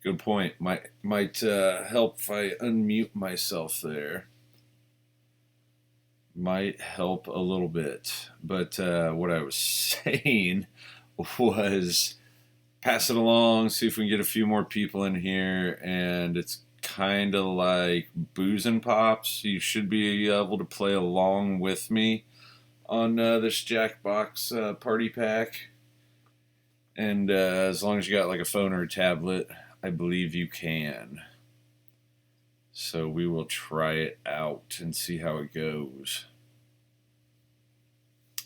Good point. Might help if I unmute myself there. Might help a little bit. But what I was saying was pass it along, see if we can get a few more people in here. And it's kind of like Booze and Pops. You should be able to play along with me on this Jackbox party pack. And as long as you got like a phone or a tablet, I believe you can. So we will try it out and see how it goes.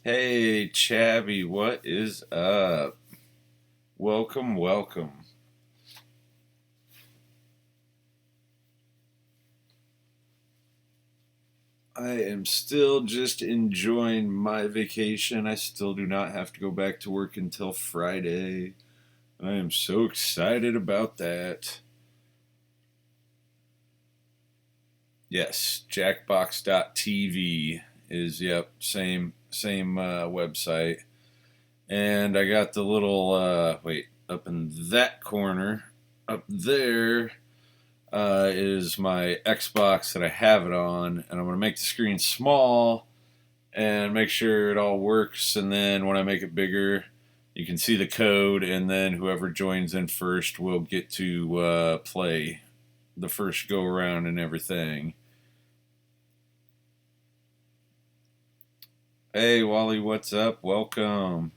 Hey, Chabby, what is up? Welcome, welcome. I am still just enjoying my vacation. I still do not have to go back to work until Friday. I am so excited about that. Yes, jackbox.tv is, same website. And I got the little, up in that corner, up there, is my Xbox that I have it on. And I'm going to make the screen small and make sure it all works. And then when I make it bigger, you can see the code. And then whoever joins in first will get to play the first go around and everything. Hey, Wally, what's up? Welcome.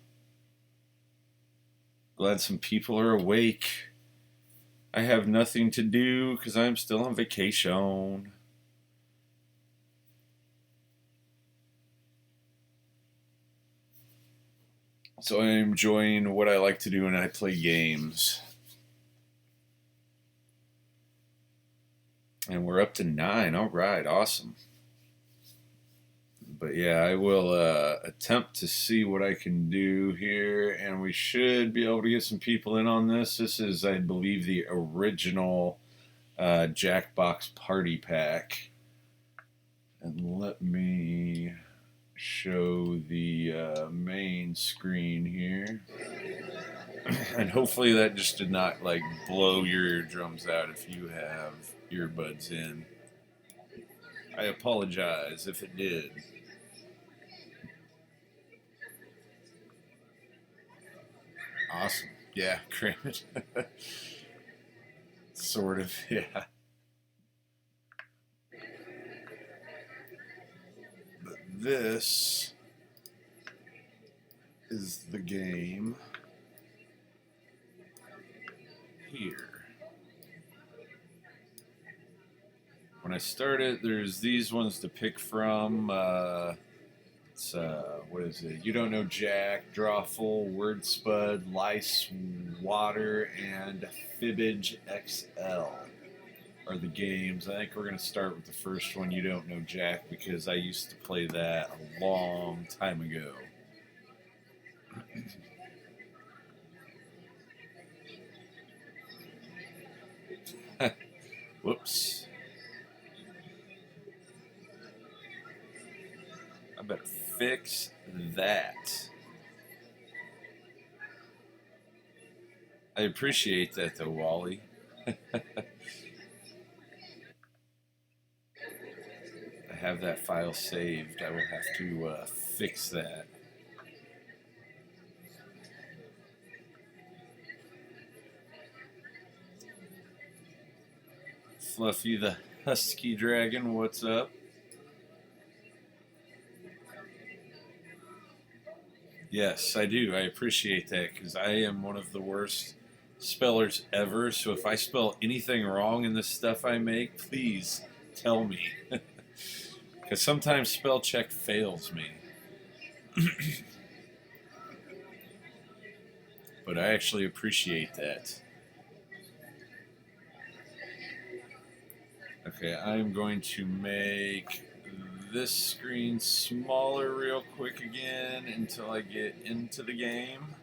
Glad some people are awake. I have nothing to do because I'm still on vacation. So I'm enjoying what I like to do when I play games. And we're up to 9. All right, awesome. But yeah, I will attempt to see what I can do here, and we should be able to get some people in on this. This is, I believe, the original Jackbox Party Pack. And let me show the main screen here. And hopefully that just did not like blow your eardrums out if you have earbuds in. I apologize if it did. Awesome. Yeah, cram it. Sort of, yeah. But this is the game here. When I started, there's these ones to pick from. It's, what is it? You Don't Know Jack, Drawful, Word Spud, Lice, Water, and Fibbage XL are the games. I think we're going to start with the first one, You Don't Know Jack, because I used to play that a long time ago. Whoops. I better fix that. I appreciate that though, Wally. I have that file saved. I will have to fix that. Fluffy the Husky Dragon, what's up? Yes, I do. I appreciate that because I am one of the worst spellers ever. So if I spell anything wrong in the stuff I make, please tell me. Because sometimes spell check fails me. But I actually appreciate that. Okay, I'm going to make this screen smaller real quick again until I get into the game.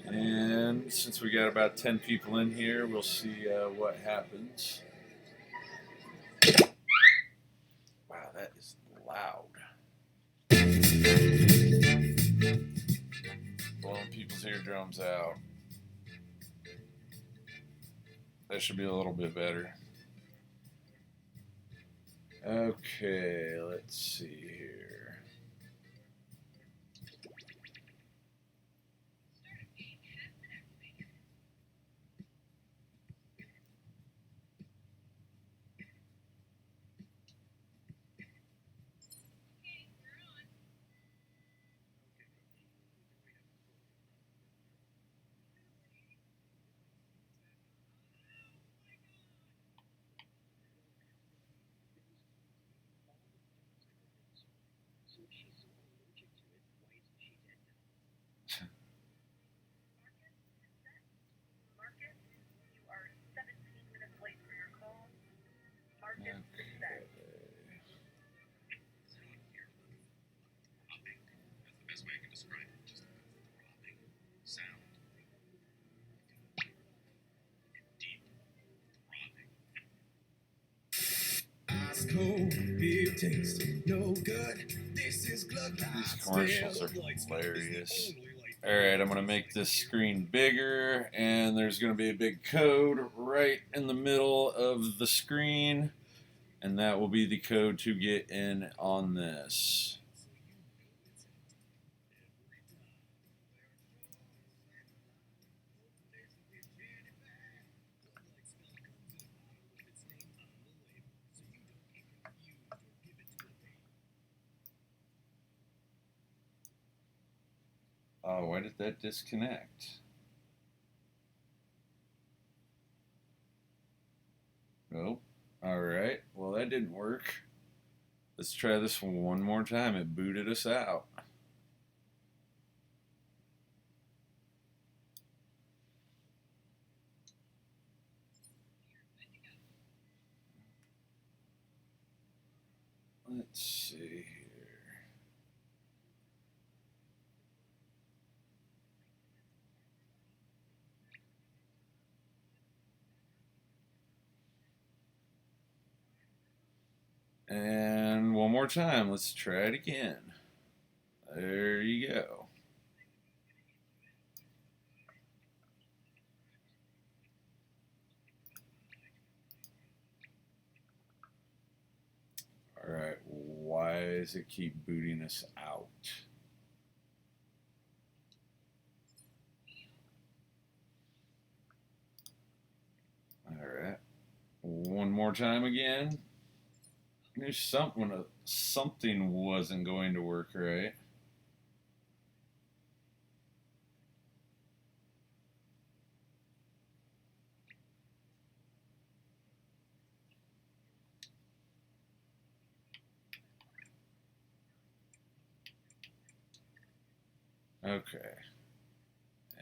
And since we got about 10 people in here, we'll see what happens. Wow, that is loud. Blowing people's eardrums out. That should be a little bit better. Okay, let's see here. These commercials are hilarious. Alright, I'm going to make this screen bigger, and there's going to be a big code right in the middle of the screen, and that will be the code to get in on this. Oh, why did that disconnect? Nope. Alright, well that didn't work. Let's try this one more time. It booted us out. Let's see here. And one more time. Let's try it again. There you go. Alright, why does it keep booting us out? Alright, one more time again. There's something wasn't going to work right. Okay.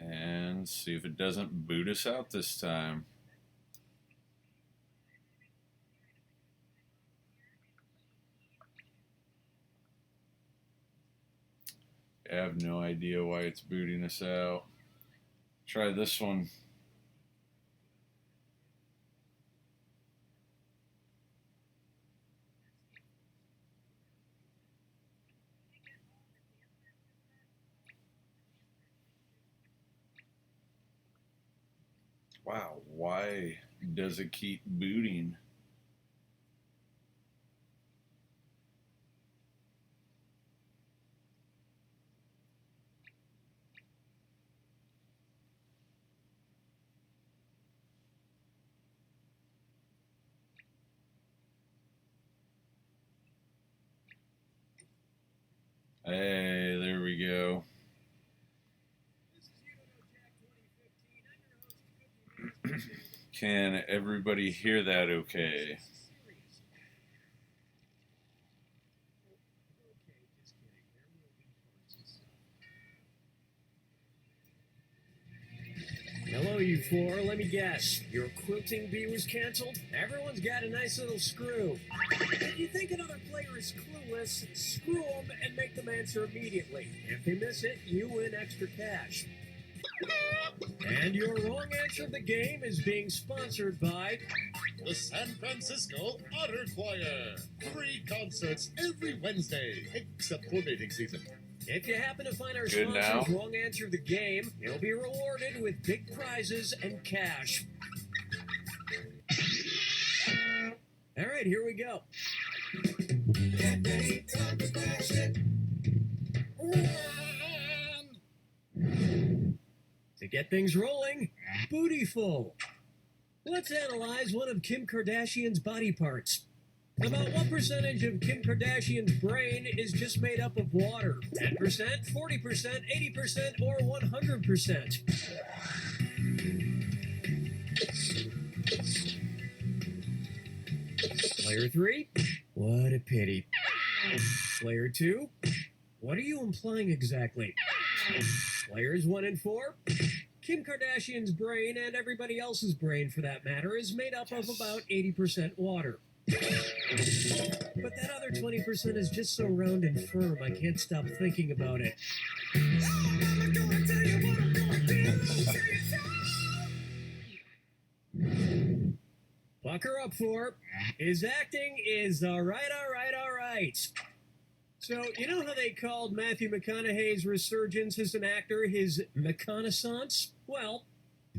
And see if it doesn't boot us out this time. I have no idea why it's booting us out. Try this one. Wow, why does it keep booting? Hey, there we go. Can everybody hear that okay? Hello, you four. Let me guess. Your quilting bee was canceled? Everyone's got a nice little screw. If you think another player is clueless, screw them and make them answer immediately. If they miss it, you win extra cash. And your wrong answer of the game is being sponsored by the San Francisco Otter Choir. 3 concerts every Wednesday, except for mating season. If you happen to find our sponsor's wrong answer of the game, you'll be rewarded with big prizes and cash. All right, here we go. To get things rolling, Bootyful. Let's analyze one of Kim Kardashian's body parts. About what percentage of Kim Kardashian's brain is just made up of water? 10%, 40%, 80%, or 100%? Player 3, what a pity. Player 2, what are you implying exactly? Players 1 and 4, Kim Kardashian's brain, and everybody else's brain for that matter, is made up of about 80% water. But that other 20% is just so round and firm, I can't stop thinking about it. Bucker up for his acting is all right. So, you know how they called Matthew McConaughey's resurgence as an actor his McConaissance? Well,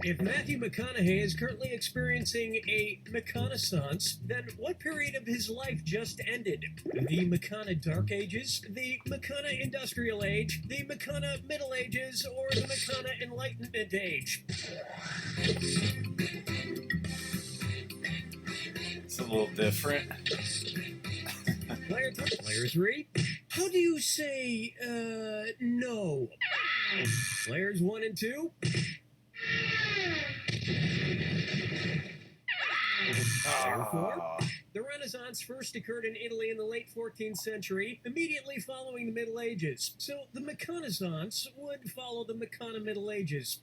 if Matthew McConaughey is currently experiencing a McConaissance, then what period of his life just ended? The McCona Dark Ages, the McCona Industrial Age, the McCona Middle Ages, or the McCona Enlightenment Age? It's a little different. Player 3, how do you say, no? Players 1 and 2, Player 4, the Renaissance first occurred in Italy in the late 14th century, immediately following the Middle Ages. So the McConaissance would follow the McCona Middle Ages.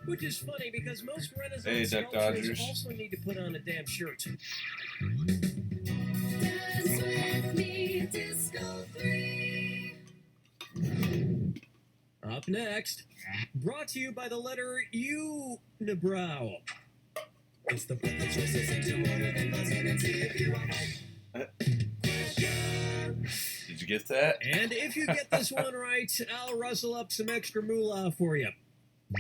Which is funny because most Renaissance sculptors also need to put on a damn shirt. Up next, brought to you by the letter U, Nebrow. It's the Did you get that? And if you get this one right, I'll rustle up some extra moolah for you.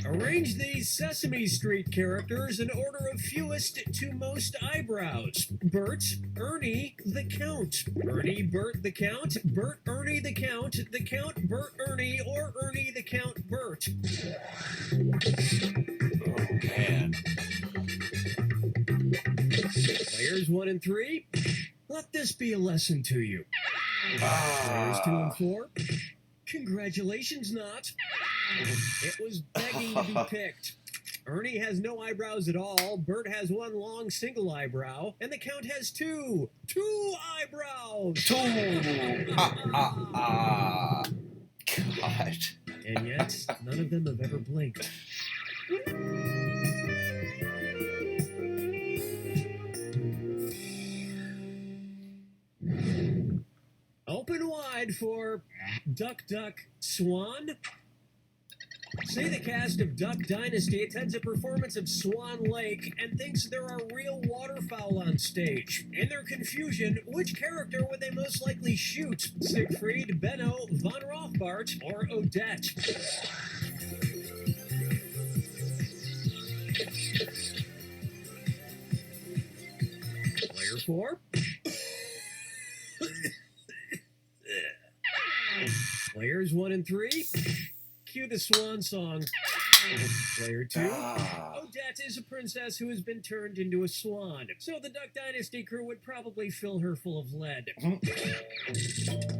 Arrange these Sesame Street characters in order of fewest to most eyebrows. Bert, Ernie, the Count. Ernie, Bert, the Count. Bert, Ernie, the Count. The Count, Bert, Ernie, or Ernie, the Count, Bert. Oh, man. Players 1 and 3, let this be a lesson to you. Players 2 and 4, congratulations, not. It was begging to be picked. Ernie has no eyebrows at all, Bert has one long single eyebrow, and the Count has two eyebrows! God. And yet, none of them have ever blinked. Open wide for Duck, Duck, Swan. Say the cast of Duck Dynasty attends a performance of Swan Lake and thinks there are real waterfowl on stage. In their confusion, which character would they most likely shoot? Siegfried, Benno, Von Rothbart, or Odette? Player 4. Players 1 and 3, cue the swan song. Player 2, Odette is a princess who has been turned into a swan, so the Duck Dynasty crew would probably fill her full of lead.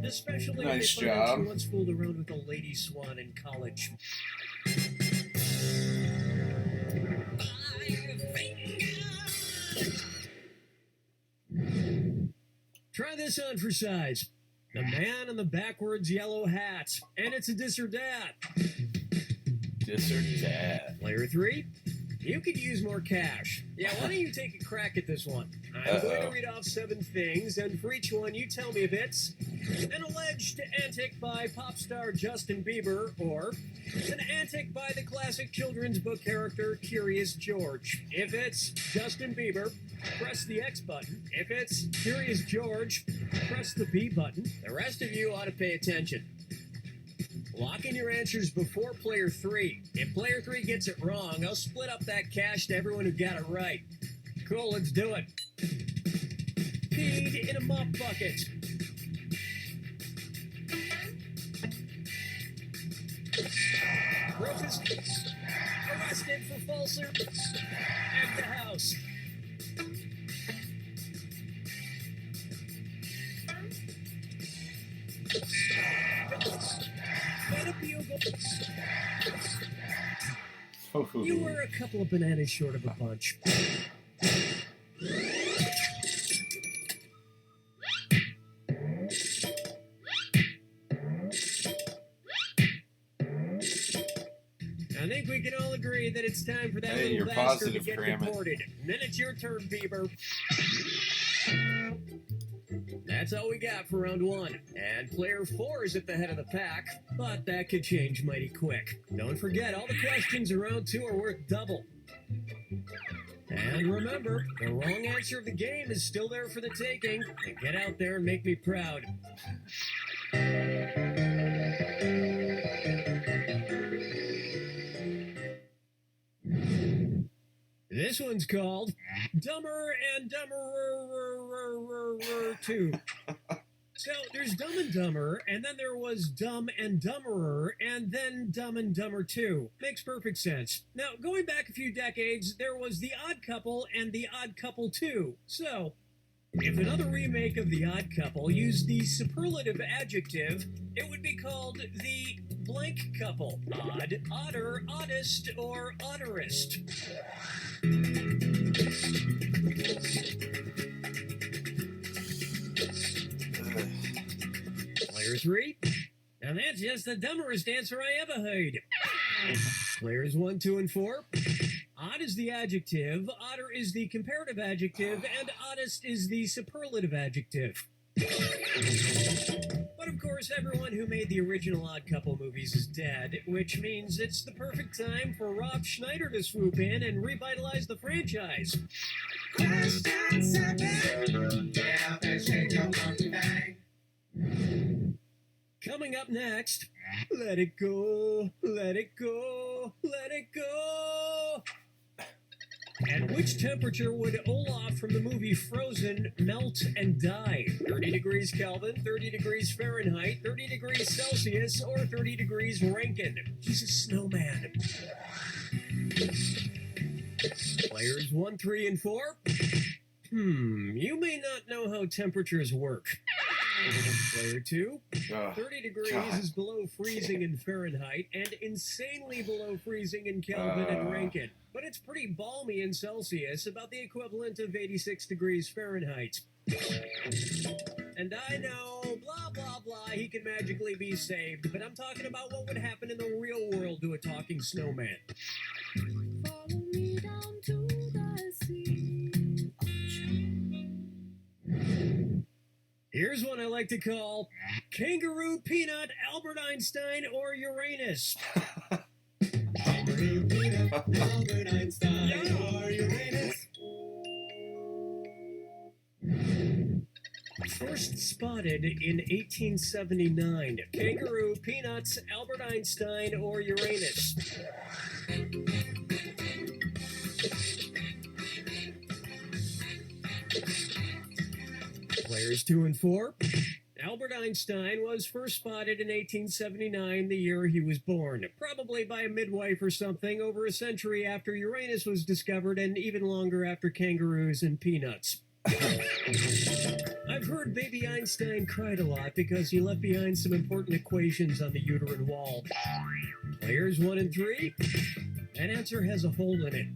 Especially nice if they find out job. she once fooled around with a lady swan in college. Try this on for size. The man in the backwards yellow hat. And it's a dis or dat. Dis or dat. Player 3, you could use more cash. Yeah, why don't you take a crack at this one? I'm going to read off 7 things, and for each one, you tell me if it's an alleged antic by pop star Justin Bieber, or an antic by the classic children's book character Curious George. If it's Justin Bieber, press the X button. If it's Curious George, press the B button. The rest of you ought to pay attention. Lock in your answers before player 3. If player 3 gets it wrong, I'll split up that cash to everyone who got it right. Cool, let's do it. peed in a mop bucket. Rufus arrested for falsely at the house. Fed a bugle. You were a couple of bananas short of a punch. I think we can all agree that it's time for that little bastard to get deported. And then it's your turn, Bieber. That's all we got for round one. And player 4 is at the head of the pack, but that could change mighty quick. Don't forget, all the questions in round 2 are worth double. And remember, the wrong answer of the game is still there for the taking. And get out there and make me proud. This one's called Dumber and Dumberer 2. So there's Dumb and Dumber, and then there was Dumb and Dumberer, and then Dumb and Dumber 2. Makes perfect sense. Now, going back a few decades, there was The Odd Couple and The Odd Couple 2. So, if another remake of The Odd Couple used the superlative adjective, it would be called The Blank Couple. Odd, odder, oddest, or odderest. Player 3. Now that's just the dumberest answer I ever heard. Players 1, 2, and 4. Odd is the adjective, odder is the comparative adjective, and oddest is the superlative adjective. But of course, everyone who made the original Odd Couple movies is dead, which means it's the perfect time for Rob Schneider to swoop in and revitalize the franchise. Question 7. Yeah, let's shake your monkey bang. Coming up next, let it go, let it go, let it go. At which temperature would Olaf from the movie Frozen melt and die? 30 degrees Kelvin, 30 degrees Fahrenheit, 30 degrees Celsius, or 30 degrees Rankine? He's a snowman. Players 1, 3, and 4. You may not know how temperatures work. Player 2, 30 degrees is below freezing in Fahrenheit and insanely below freezing in Kelvin and Rankine. But it's pretty balmy in Celsius, about the equivalent of 86 degrees Fahrenheit. And I know, blah, blah, blah, he can magically be saved, but I'm talking about what would happen in the real world to a talking snowman. Follow me down to the sea. Here's one I like to call Kangaroo, Peanut, Albert Einstein, or Uranus. Kangaroo, Peanut, Albert Einstein, or Uranus. First spotted in 1879. Kangaroo, Peanuts, Albert Einstein, or Uranus. Players 2 and 4. Albert Einstein was first spotted in 1879, the year he was born. Probably by a midwife or something, over a century after Uranus was discovered and even longer after kangaroos and peanuts. I've heard baby Einstein cried a lot because he left behind some important equations on the uterine wall. Players 1 and 3. That answer has a hole in it.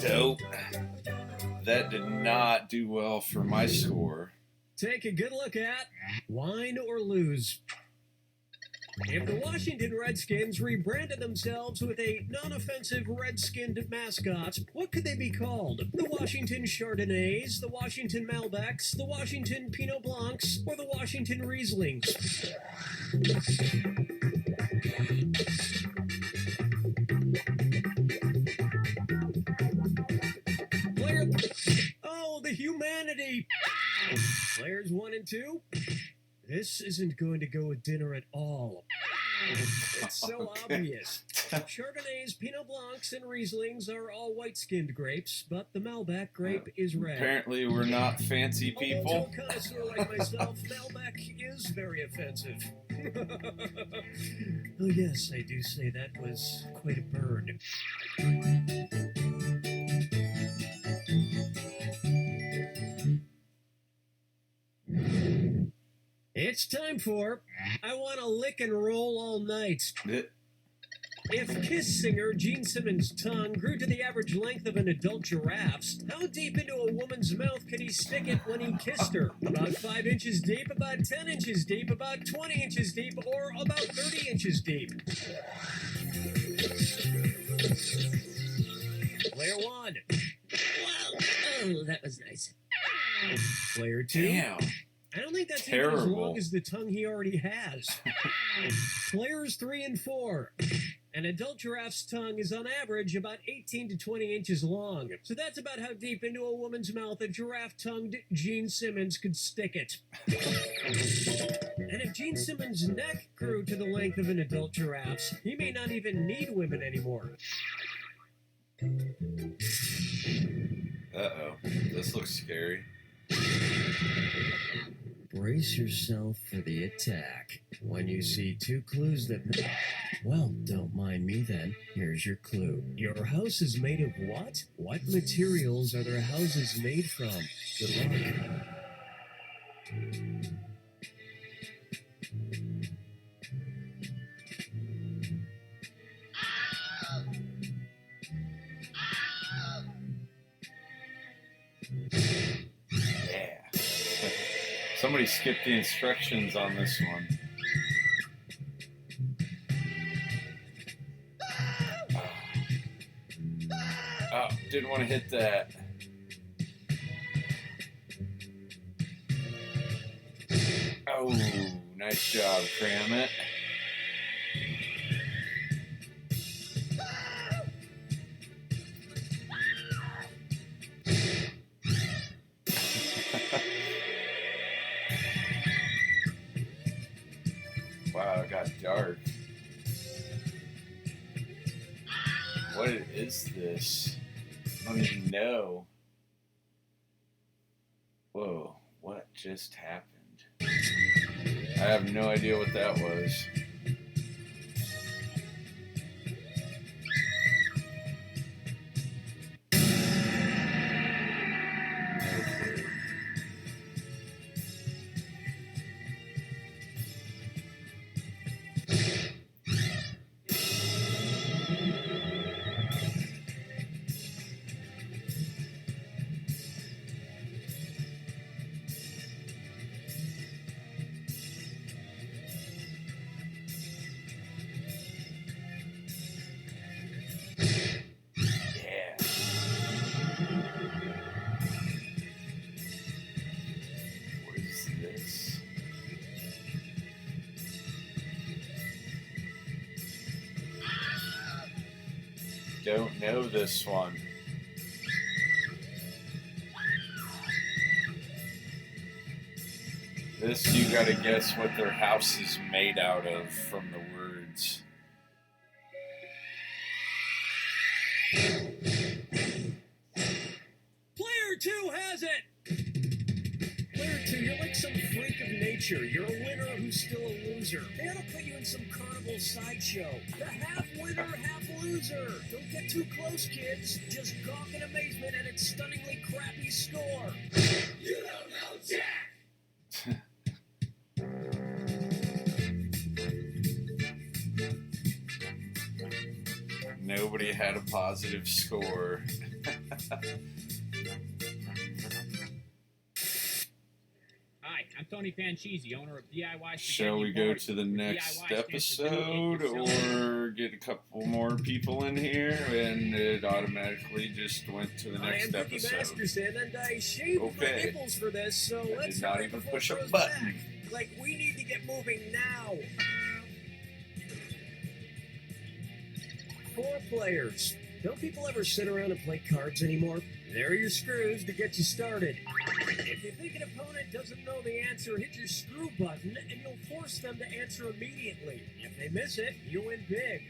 Dope. That did not do well for my score. Take a good look at Wine or Lose. If the Washington Redskins rebranded themselves with a non-offensive red-skinned mascot, what could they be called? The Washington Chardonnays, the Washington Malbecs, the Washington Pinot Blancs, or the Washington Rieslings? Oh, the humanity! Players 1 and 2. This isn't going to go with dinner at all. It's so obvious. Chardonnays, Pinot Blancs, and Rieslings are all white-skinned grapes, but the Malbec grape is red. Apparently, we're not fancy people. Although to a connoisseur like myself, Malbec is very offensive. Oh yes, I do say that was quite a burn. It's time for I Want to Lick and Roll All Night. If Kiss singer Gene Simmons' tongue grew to the average length of an adult giraffe's, how deep into a woman's mouth could he stick it when he kissed her? About 5 inches deep, about 10 inches deep, about 20 inches deep, or about 30 inches deep? Player 1. Wow. Oh, that was nice. Player 2. Damn. I don't think that's Terrible. even as long as the tongue he already has. Players 3 and 4. An adult giraffe's tongue is on average about 18 to 20 inches long. So that's about how deep into a woman's mouth a giraffe-tongued Gene Simmons could stick it. And if Gene Simmons' neck grew to the length of an adult giraffe's, he may not even need women anymore. Uh-oh. This looks scary. Brace yourself for the attack. When you see 2 clues that... Well, don't mind me then. Here's your clue. Your house is made of what? What materials are their houses made from? Good luck. Yeah. Somebody skipped the instructions on this one. Oh, didn't want to hit that. Oh, nice job, cram it. Wow, it got dark. What is this? I don't even know. Whoa, what just happened? I have no idea what that was. Don't know this one. This, you gotta guess what their house is made out of from the words. Player 2 has it! Player 2, you're like some freak of nature. You're a winner who's still a loser. They ought to put you in some carnival sideshow. The half winner, half loser. Don't get too close, kids. Just gawk in amazement at its stunningly crappy score. You don't know Jack! Nobody had a positive score. Hi, I'm Tony Panchisi, owner of DIY. Shall we go to the next episode or get a couple more people in here? And it automatically just went to the next I am Cookie episode. Masterson, and I shaved my Okay. nipples for this, so I let's did not hurry even before push it a goes button. back. Like, we need to get moving now. 4 players. Don't people ever sit around and play cards anymore? There are your screws to get you started. If you think an opponent doesn't know the answer, hit your screw button and you'll force them to answer immediately. If they miss it, you win big.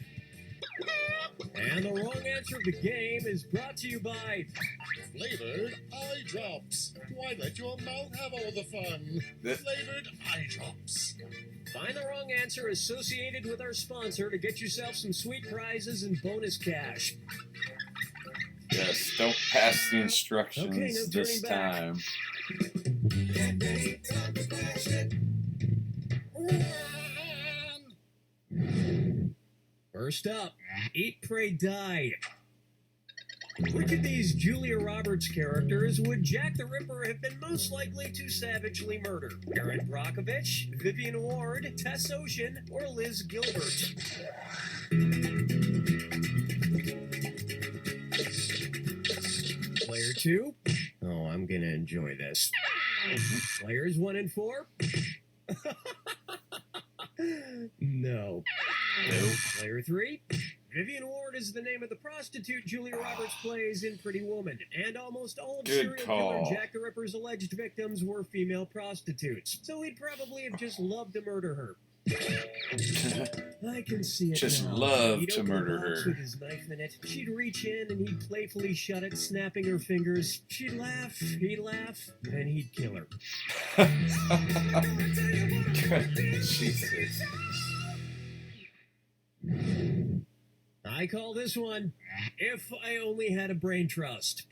And the wrong answer of the game is brought to you by Flavored eye drops. Why let your mouth have all the fun? Flavored eye drops. Find the wrong answer associated with our sponsor to get yourself some sweet prizes and bonus cash. Yes, don't pass the instructions Okay, no this turning back. time. First up, Eat, Pray, Die. Which of these Julia Roberts characters would Jack the Ripper have been most likely to savagely murder? Erin Brockovich, Vivian Ward, Tess Ocean, or Liz Gilbert? Player 2. Oh, I'm gonna enjoy this. Players 1 and 4. No. Nope. Player 3. Vivian Ward is the name of the prostitute Julia Roberts plays in Pretty Woman, and almost all of Good serial killer call. Jack the Ripper's alleged victims were female prostitutes, so he'd probably have just loved to murder her. I can see it Just now. love He'd to open murder the box her. with his knife in it. She'd reach in and he'd playfully shut it, snapping her fingers. She'd laugh, he'd laugh, and he'd kill her. Jesus. I call this one, If I Only Had a Brain Trust.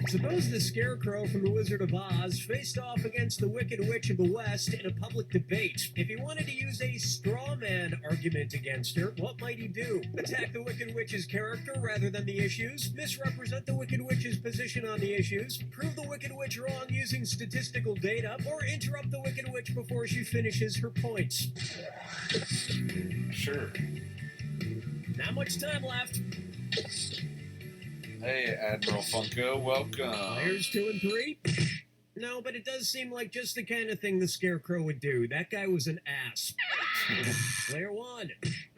Suppose the Scarecrow from The Wizard of Oz faced off against the Wicked Witch of the West in a public debate. If he wanted to use a straw man argument against her, what might he do? Attack the Wicked Witch's character rather than the issues? Misrepresent the Wicked Witch's position on the issues? Prove the Wicked Witch wrong using statistical data? Or interrupt the Wicked Witch before she finishes her points? Sure. Not much time left. Hey, Admiral Funko, welcome. Players 2 and 3? No, but it does seem like just the kind of thing the Scarecrow would do. That guy was an ass. Player 1.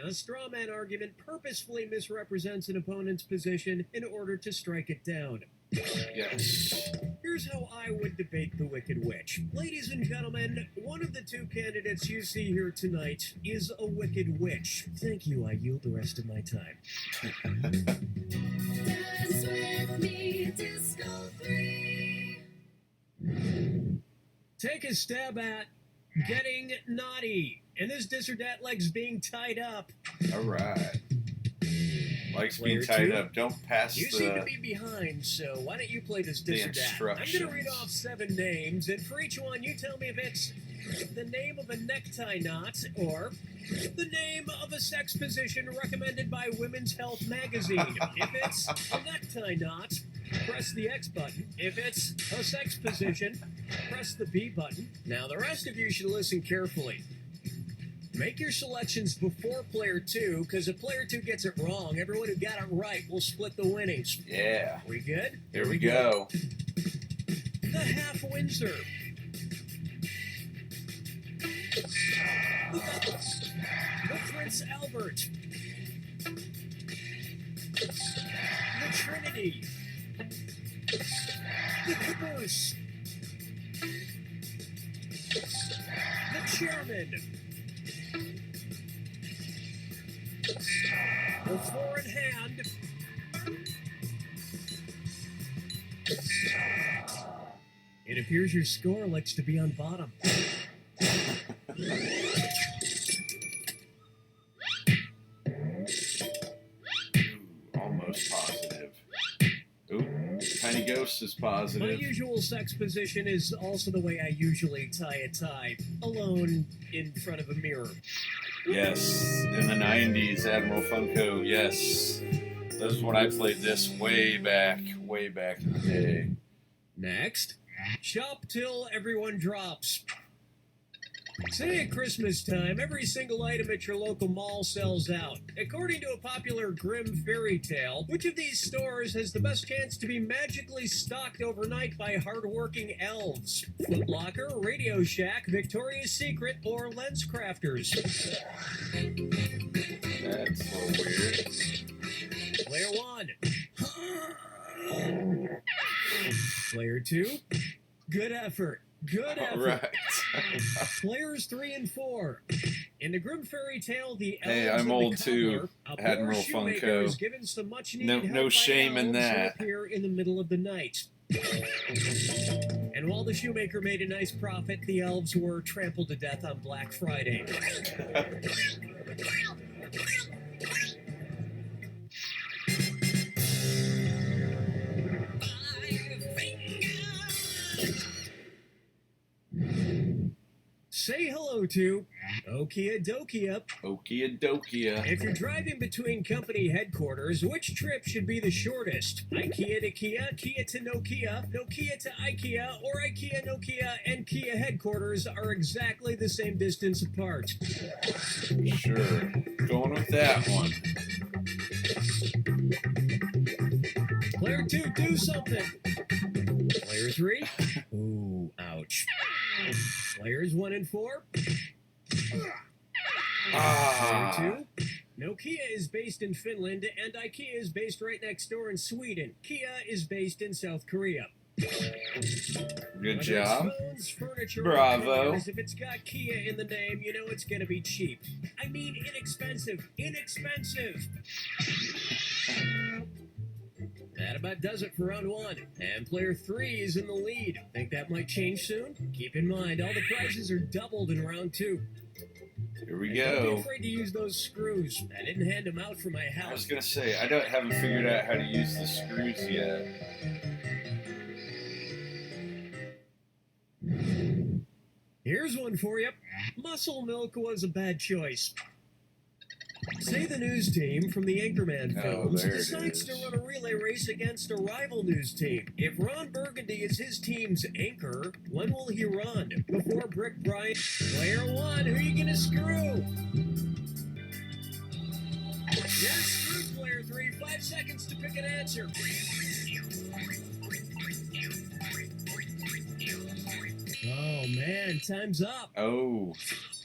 A straw man argument purposefully misrepresents an opponent's position in order to strike it down. Yes. Here's how I would debate the Wicked Witch. Ladies and gentlemen, one of the two candidates you see here tonight is a Wicked Witch. Thank you. I yield the rest of my time. Dance with me, Disco 3. Take a stab at getting naughty. And this dis or dat likes being tied up. All right. Likes Player being tied 2. up. Don't pass You seem to the... be behind, so why don't you play this the dis or dat? I'm going to instructions. read off 7 names, and for each one, you tell me if it's the name of a necktie knot or the name of a sex position recommended by Women's Health magazine. If it's a necktie knot, press the X button. If it's a sex position, press the B button. Now, the rest of you should listen carefully. Make your selections before player 2, because if player 2 gets it wrong, everyone who got it right will split the winnings. Yeah. We good? Here we go. The Half Windsor. The Prince Albert. The Trinity. The Caboose. The Chairman. The Four in Hand. It appears your score likes to be on bottom. Ooh, almost positive. Ooh, Tiny Ghost is My positive. usual sex position is also the way I usually tie a tie, alone in front of a mirror. Yes, in the 90s, Admiral Funko, yes. That was when I played this way back in the day. Next, shop till everyone drops. Say at Christmas time, every single item at your local mall sells out. According to a popular grim fairy tale, which of these stores has the best chance to be magically stocked overnight by hardworking elves? Foot Locker, Radio Shack, Victoria's Secret, or Lens Crafters? That's a little weird. Player 1. Player 2. Good effort. Good All effort. right. Players 3 and 4. In the grim fairy tale, the Hey, elves I'm and the old too, cobbler, a Admiral poor shoemaker Funko. is given some much No- needed no help by shame in elves who that. appear in the middle of the night. And while the shoemaker made a nice profit, the elves were trampled to death on Black Friday. Say hello to Okia Dokia. Okia dokia. If you're driving between company headquarters, which trip should be the shortest? IKEA to Kia, Kia to Nokia, Nokia to IKEA, or IKEA, Nokia, and Kia headquarters are exactly the same distance apart. Sure. Going with that one. Player 2, do something. Player 3, ooh, ouch. Players 1 and 4. Ah. Player 2, Nokia is based in Finland and IKEA is based right next door in Sweden. Kia is based in South Korea. Good Whether job. it's phones, furniture, Bravo. or cars, if it's got Kia in the name, you know it's gonna be cheap. I mean inexpensive. Inexpensive. That about does it for round 1. And player 3 is in the lead. Think that might change soon? Keep in mind, all the prizes are doubled in round 2. Here we And don't be go. afraid to use those screws. I didn't hand them out for my I was house. gonna say I haven't figured out how to use the screws yet. Here's one for you. Muscle milk was a bad choice. Say the news team from the Anchorman Oh, films there it decides is. to run a relay race against a rival news team. If Ron Burgundy is his team's anchor, when will he run? Before Brick Bryant, player 1, who you gonna screw? Yes, screw player 3. 5 seconds to pick an answer. Oh man, time's up. Oh,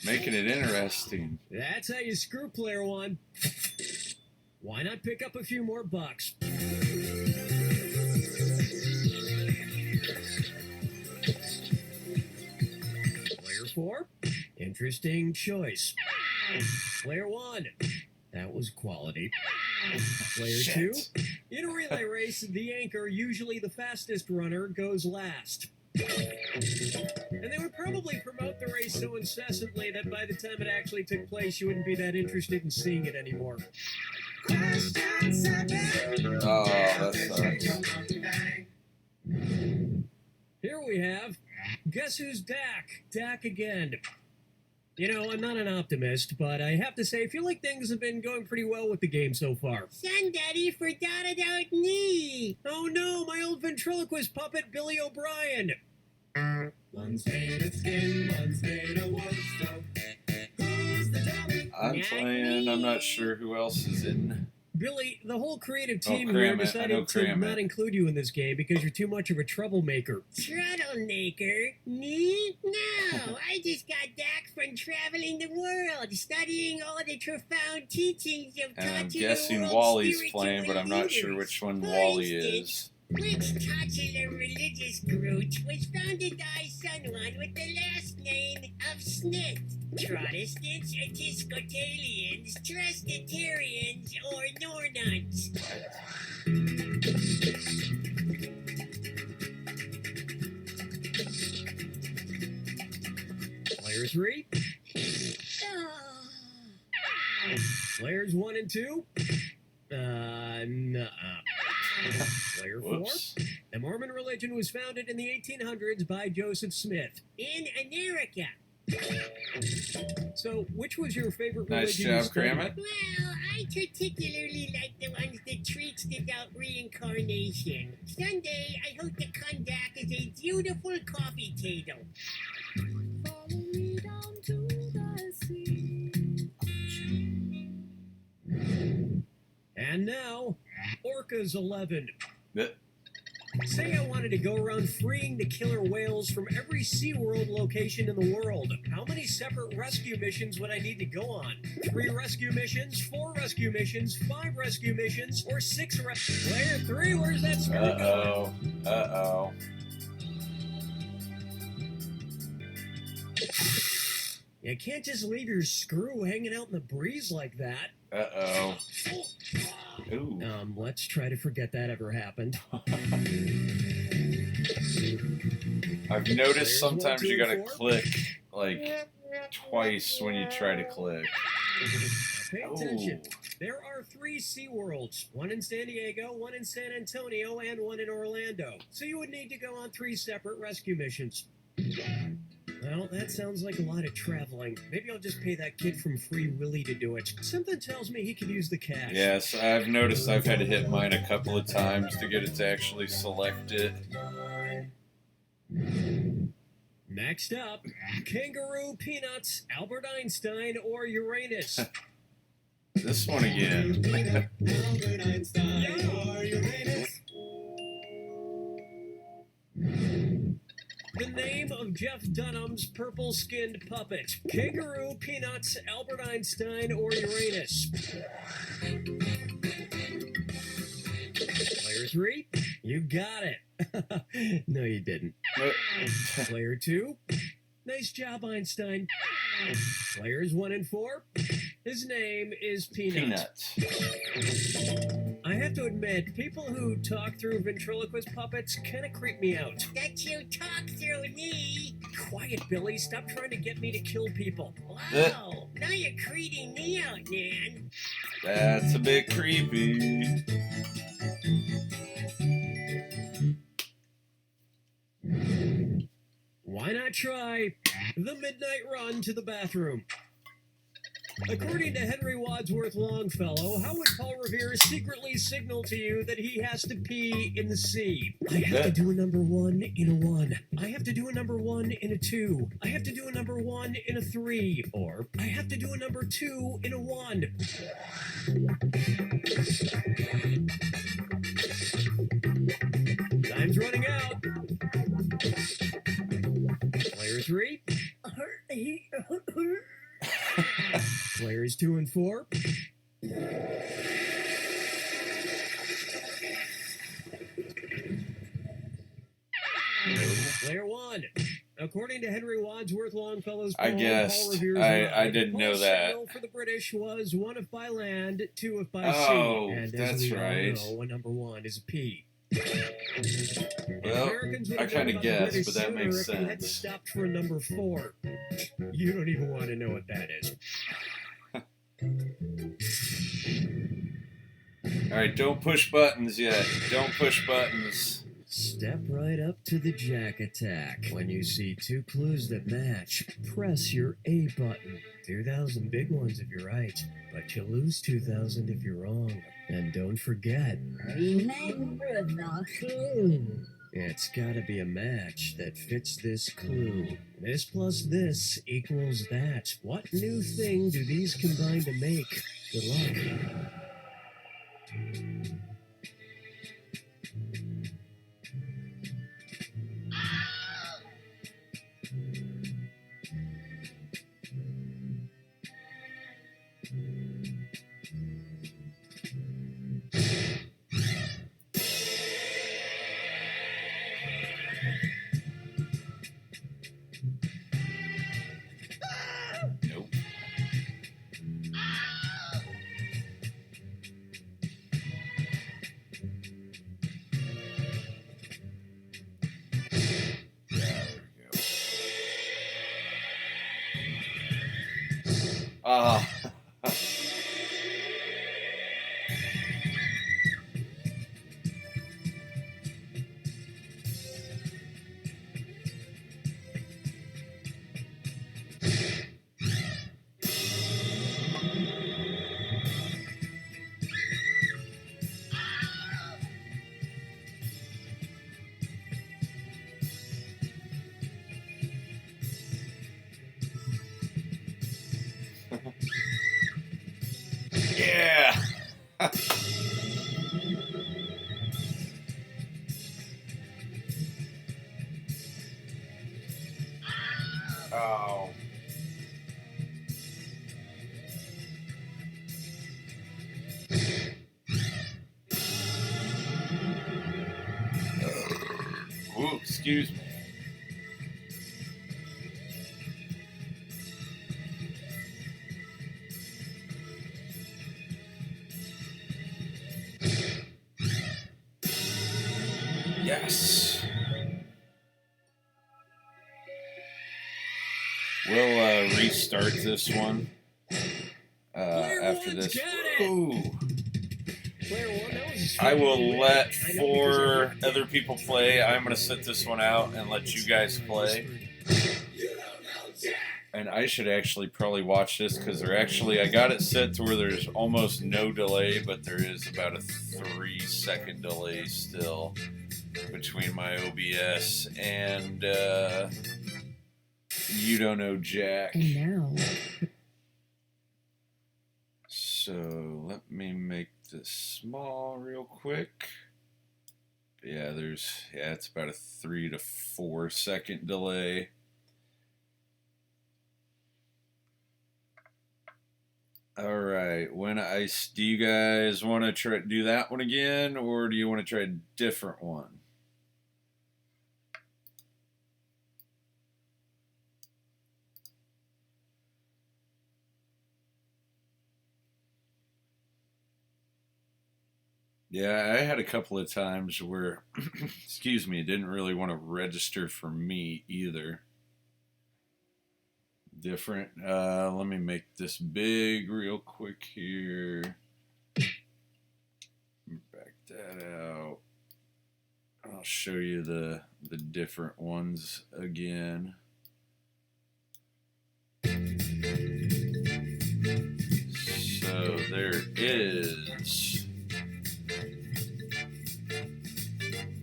making it interesting. That's how you screw player 1. Why not pick up a few more bucks? Player 4, interesting choice. Player 1, that was quality. Player 2, Shit. in a relay race, the anchor, usually the fastest runner, goes last. And they would probably promote the race so incessantly that by the time it actually took place, you wouldn't be that interested in seeing it anymore. Oh, that sucks. Here we have, guess who's Dak? Dak again. You know, I'm not an optimist, but I have to say, I feel like things have been going pretty well with the game so far. Son, Daddy forgot about me. Oh no, my old ventriloquist puppet, Billy O'Brien. One's made of skin, one's made of wood, so who's the dummy? I'm playing. I'm not sure who else is in. Billy, the whole creative team Oh, here Cram It. I know decided to Cram It. not include you in this game because you're too much of a troublemaker. Troublemaker? Me? No, I just got back from traveling the world, studying all the profound teachings of And I'm titular guessing world Wally's spiritual playing, but I'm not sure leaders. which one For Wally instance, is. which titular religious group was founded by someone with the last name of Smith? Protestants, Episcopalians, Trustitarians, or Nornuns? Player 3, players 1 and 2. Nuh-uh. Player 4, Whoops. the Mormon religion was founded in the 1800s by Joseph Smith. In America. So, which was your favorite Nice religion? you job, Cram studied? It. Well, I particularly like the ones that treats about reincarnation. Someday, I hope to come back as a beautiful coffee table. Follow me down to the sea. And now, Orca's 11. Th- Say I wanted to go around freeing the killer whales from every SeaWorld location in the world. How many separate rescue missions would I need to go on? 3 rescue missions, 4 rescue missions, 5 rescue missions, or 6 Player 3, where's that spirit going? Uh-oh. Uh-oh. You can't just leave your screw hanging out in the breeze like that. Uh-oh. Ooh. Let's try to forget that ever happened. I've noticed sometimes you gotta click, like, twice when you try to click. Pay attention. There are 3 SeaWorlds, one in San Diego, one in San Antonio, and one in Orlando. So you would need to go on 3 separate rescue missions. Well, that sounds like a lot of traveling. Maybe I'll just pay that kid from Free Willy to do it. Something tells me he could use the cash. Yes, I've noticed I've had to hit mine a couple of times to get it to actually select it. Next up, Kangaroo, Peanuts, Albert Einstein, or Uranus. This one again. Albert Einstein or Uranus. The name of Jeff Dunham's purple-skinned puppet. Kangaroo, Peanuts, Albert Einstein, or Uranus. Player 3, you got it. No, you didn't. Player 2, nice job, Einstein. Players 1 and 4, his name is Peanut. I have to admit, people who talk through ventriloquist puppets kind of creep me out. That you talk through me. Quiet, Billy. Stop trying to get me to kill people. Wow, now you're creeping me out, man. That's a bit creepy. Why not try the midnight run to the bathroom? According to Henry Wadsworth Longfellow, how would Paul Revere secretly signal to you that he has to pee in the sea? I have to do a number 1 in a 1. I have to do a number 1 in a 2. I have to do a number 1 in a 3. Or I have to do a number 2 in a 1. Time's running out. Player 3. Players 2 and 4. Player 1. According to Henry Wadsworth Longfellow's poem, I guessed. Paul Revere's I didn't know Paul's that. signal for the British was 1 if by land, 2 if by Oh, sea. And that's as we right. all know, a number 1 is a P. Well, Americans would I have kind known of about the guessed, British but that sooner makes if we had sense. stopped for a number 4. You don't even want to know what that is. Alright, don't push buttons yet. Don't push buttons. Step right up to the Jack Attack. When you see 2 clues that match, press your A button. 2,000 big ones if you're right, but you lose 2,000 if you're wrong. And don't forget, Remember the clue. it's gotta be a match that fits this clue. This plus this equals that. What new thing do these combine to make? Good luck. Nope. Ah. Yeah. Oh. Ooh, excuse me. Yes. We'll restart this one after this. Ooh. I will let 4 other people play. I'm going to sit this one out and let you guys play. And I should actually probably watch this because I got it set to where there's almost no delay, but there is about a 3-second delay still between my OBS and You Don't Know Jack. And now. So let me make this small real quick. Yeah, it's about a 3 to 4 second delay. All right. Do you guys want to try do that one again, or do you want to try a different one? Yeah, I had a couple of times where, excuse me, it didn't really want to register for me either. Different. Let me make this big real quick here. Back that out. I'll show you the different ones again. So there is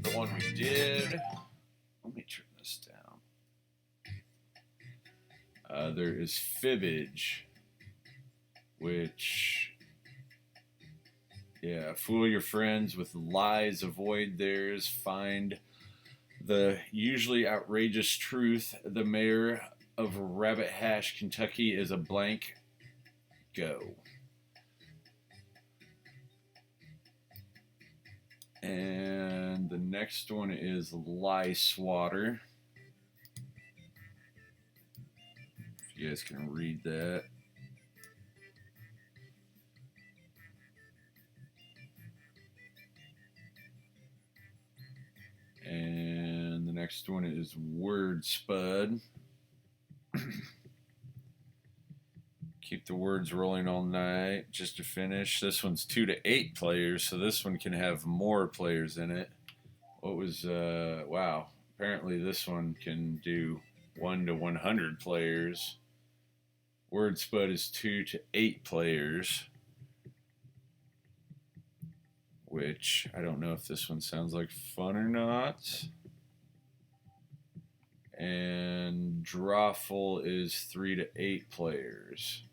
the one we did. Let me turn this down. There is fibbage, which, yeah, fool your friends with lies, avoid theirs, find the usually outrageous truth. The mayor of Rabbit Hash, Kentucky is a blank. Go. And the next one is Lie Swatter. If you guys can read that. And the next one is Word Spud. Keep the words rolling all night just to finish. This one's 2 to 8 players, so this one can have more players in it. What was, wow. Apparently this one can do 1 to 100 players. Word Spud is 2 to 8 players. Which, I don't know if this one sounds like fun or not. And Drawful is 3 to 8 players.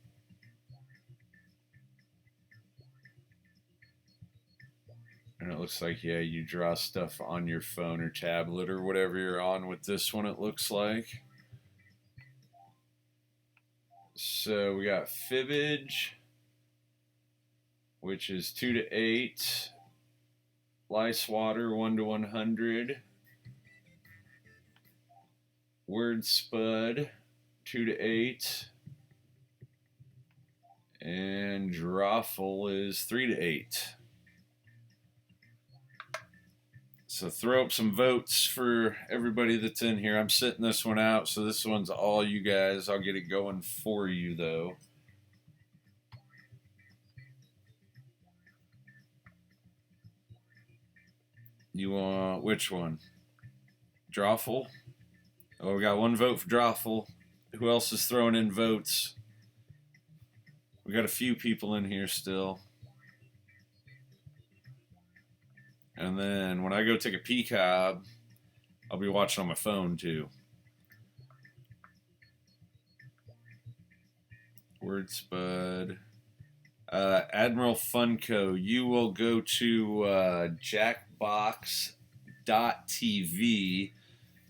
And it looks like, yeah, you draw stuff on your phone or tablet or whatever you're on with this one, it looks like. So we got Fibbage, which is 2 to 8. Lie Swatter, 1 to 100. Word Spud, 2 to 8. And Drawful is 3 to 8. So throw up some votes for everybody that's in here. I'm sitting this one out, so this one's all you guys. I'll get it going for you, though. You want which one? Drawful? Oh, we got 1 vote for Drawful. Who else is throwing in votes? We got a few people in here still. And then when I go take a BCobb, I'll be watching on my phone too. Word Spud. Admiral Funko, you will go to jackbox.tv,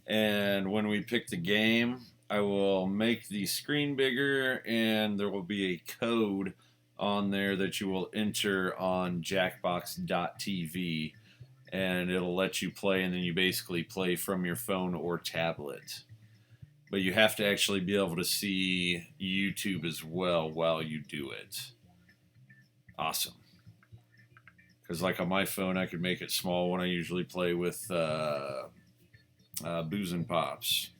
and when we pick the game, I will make the screen bigger, and there will be a code on there that you will enter on jackbox.tv, and it'll let you play, and then you basically play from your phone or tablet. But you have to actually be able to see YouTube as well while you do it. Awesome. Because like on my phone, I could make it small when I usually play with Booze and Pops.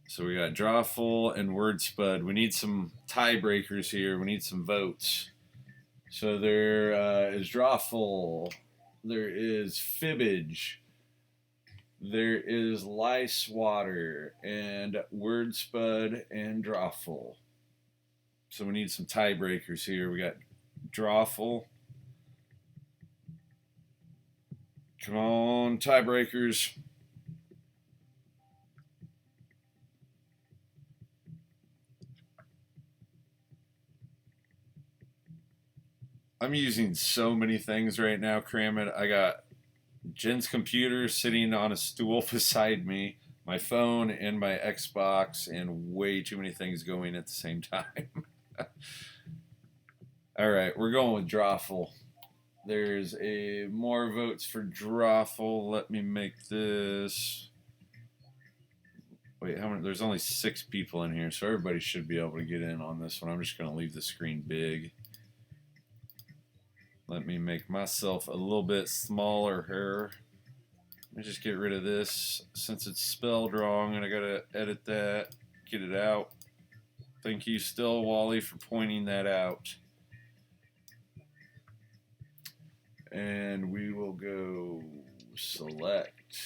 So we got Drawful and Word Spud. We need some tiebreakers here. We need some votes. So there is Drawful. There is Fibbage. There is Lice Water and Word Spud and Drawful. So we need some tiebreakers here. We got Drawful. Come on, tiebreakers. I'm using so many things right now, Crammit. I got Jen's computer sitting on a stool beside me, my phone and my Xbox, and way too many things going at the same time. All right, we're going with Drawful. There's more votes for Drawful. Let me make this. Wait, how many? There's only 6 people in here, so everybody should be able to get in on this one. I'm just going to leave the screen big. Let me make myself a little bit smaller here. Let me just get rid of this since it's spelled wrong and I gotta edit that, get it out. Thank you still, Wally, for pointing that out. And we will go select.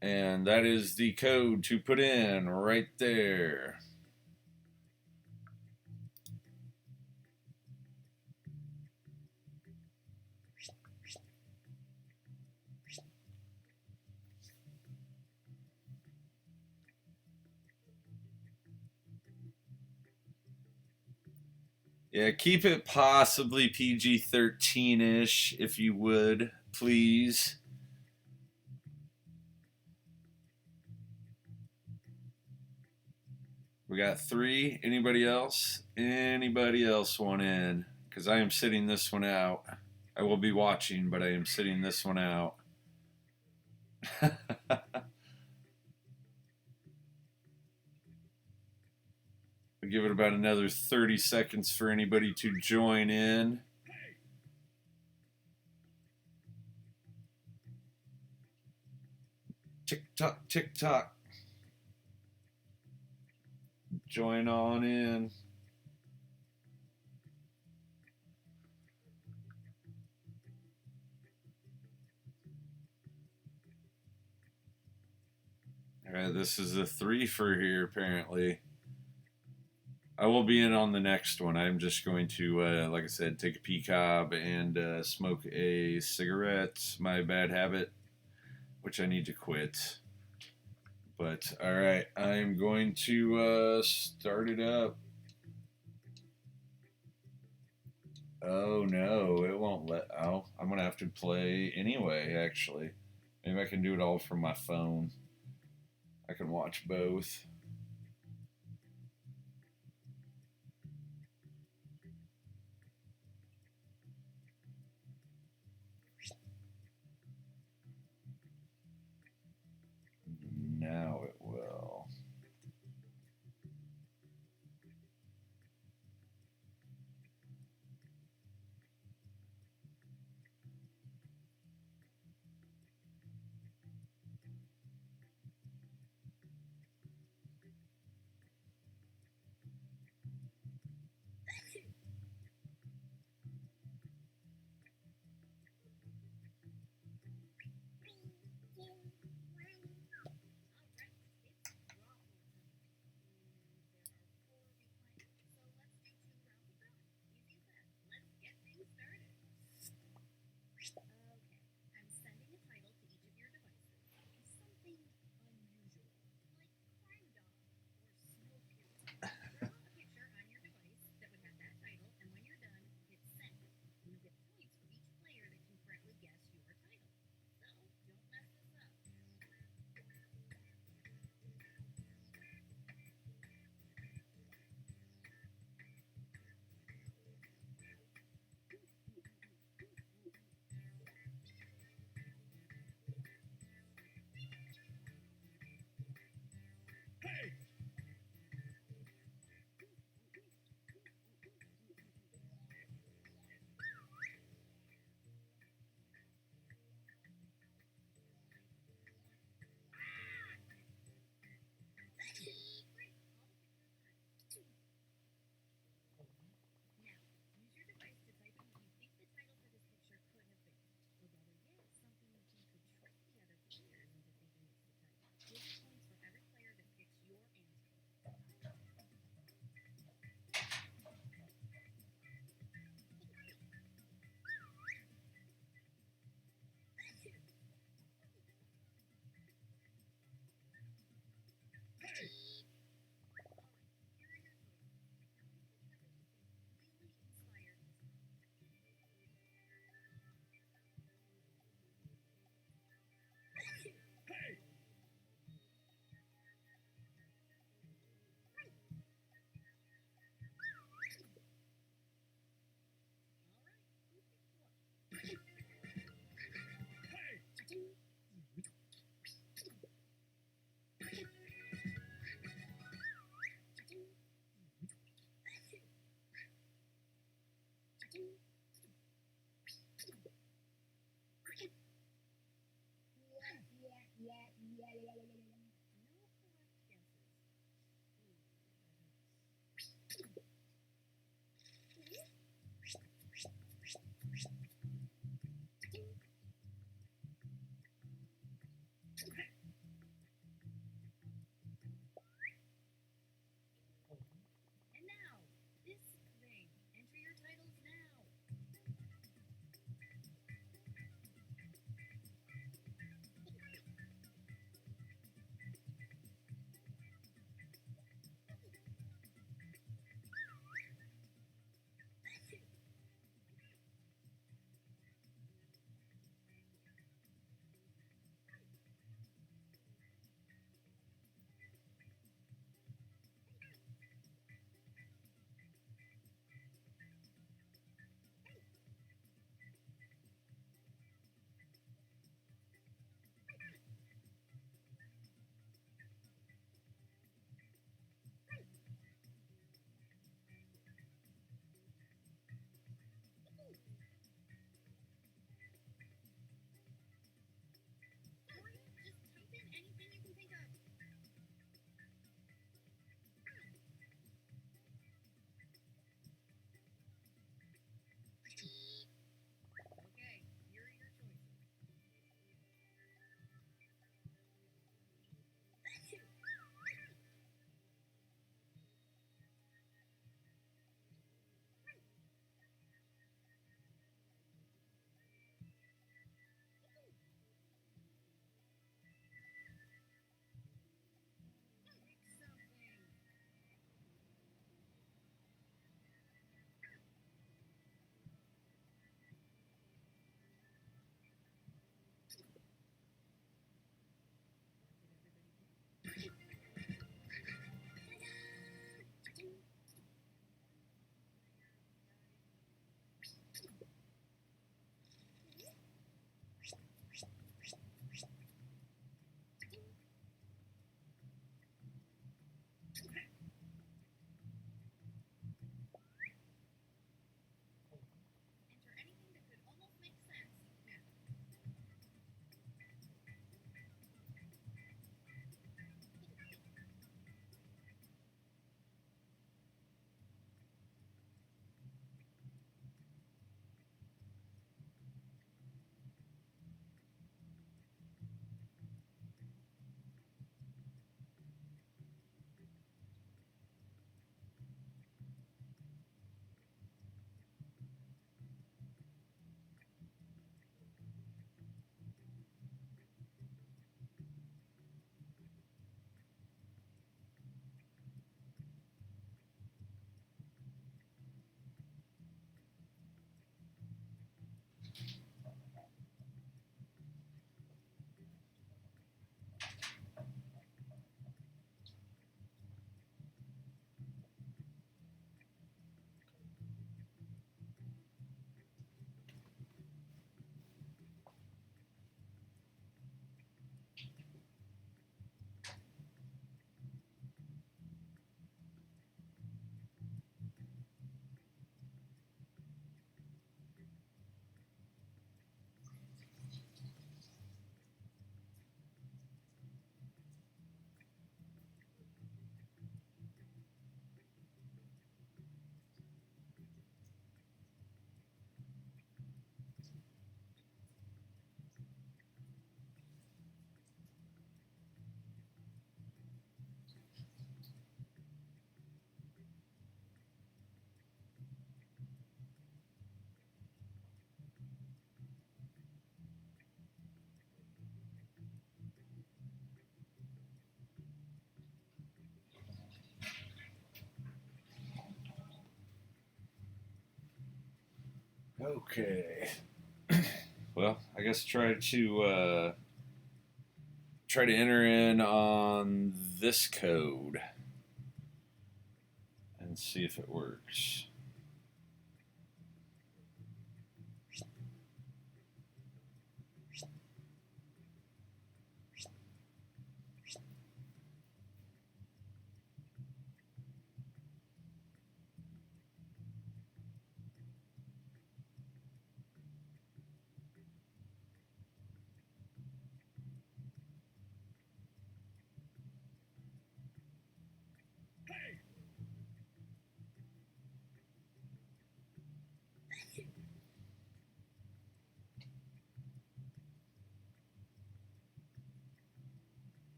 And that is the code to put in right there. Yeah, keep it possibly PG-13-ish, if you would, please. We got 3. Anybody else? Anybody else want in? Because I am sitting this one out. I will be watching, but I am sitting this one out. We'll give it about another 30 seconds for anybody to join in. Tick-tock, tick-tock. Join on in. All right, this is a 3 for here, apparently. I will be in on the next one. I'm just going to, like I said, take a BCobb and smoke a cigarette. My bad habit, which I need to quit. But, all right, I'm going to start it up. Oh, no, it won't let... Oh, I'm going to have to play anyway, actually. Maybe I can do it all from my phone. I can watch both. Now it will. Okay. Well, I guess try to enter in on this code and see if it works.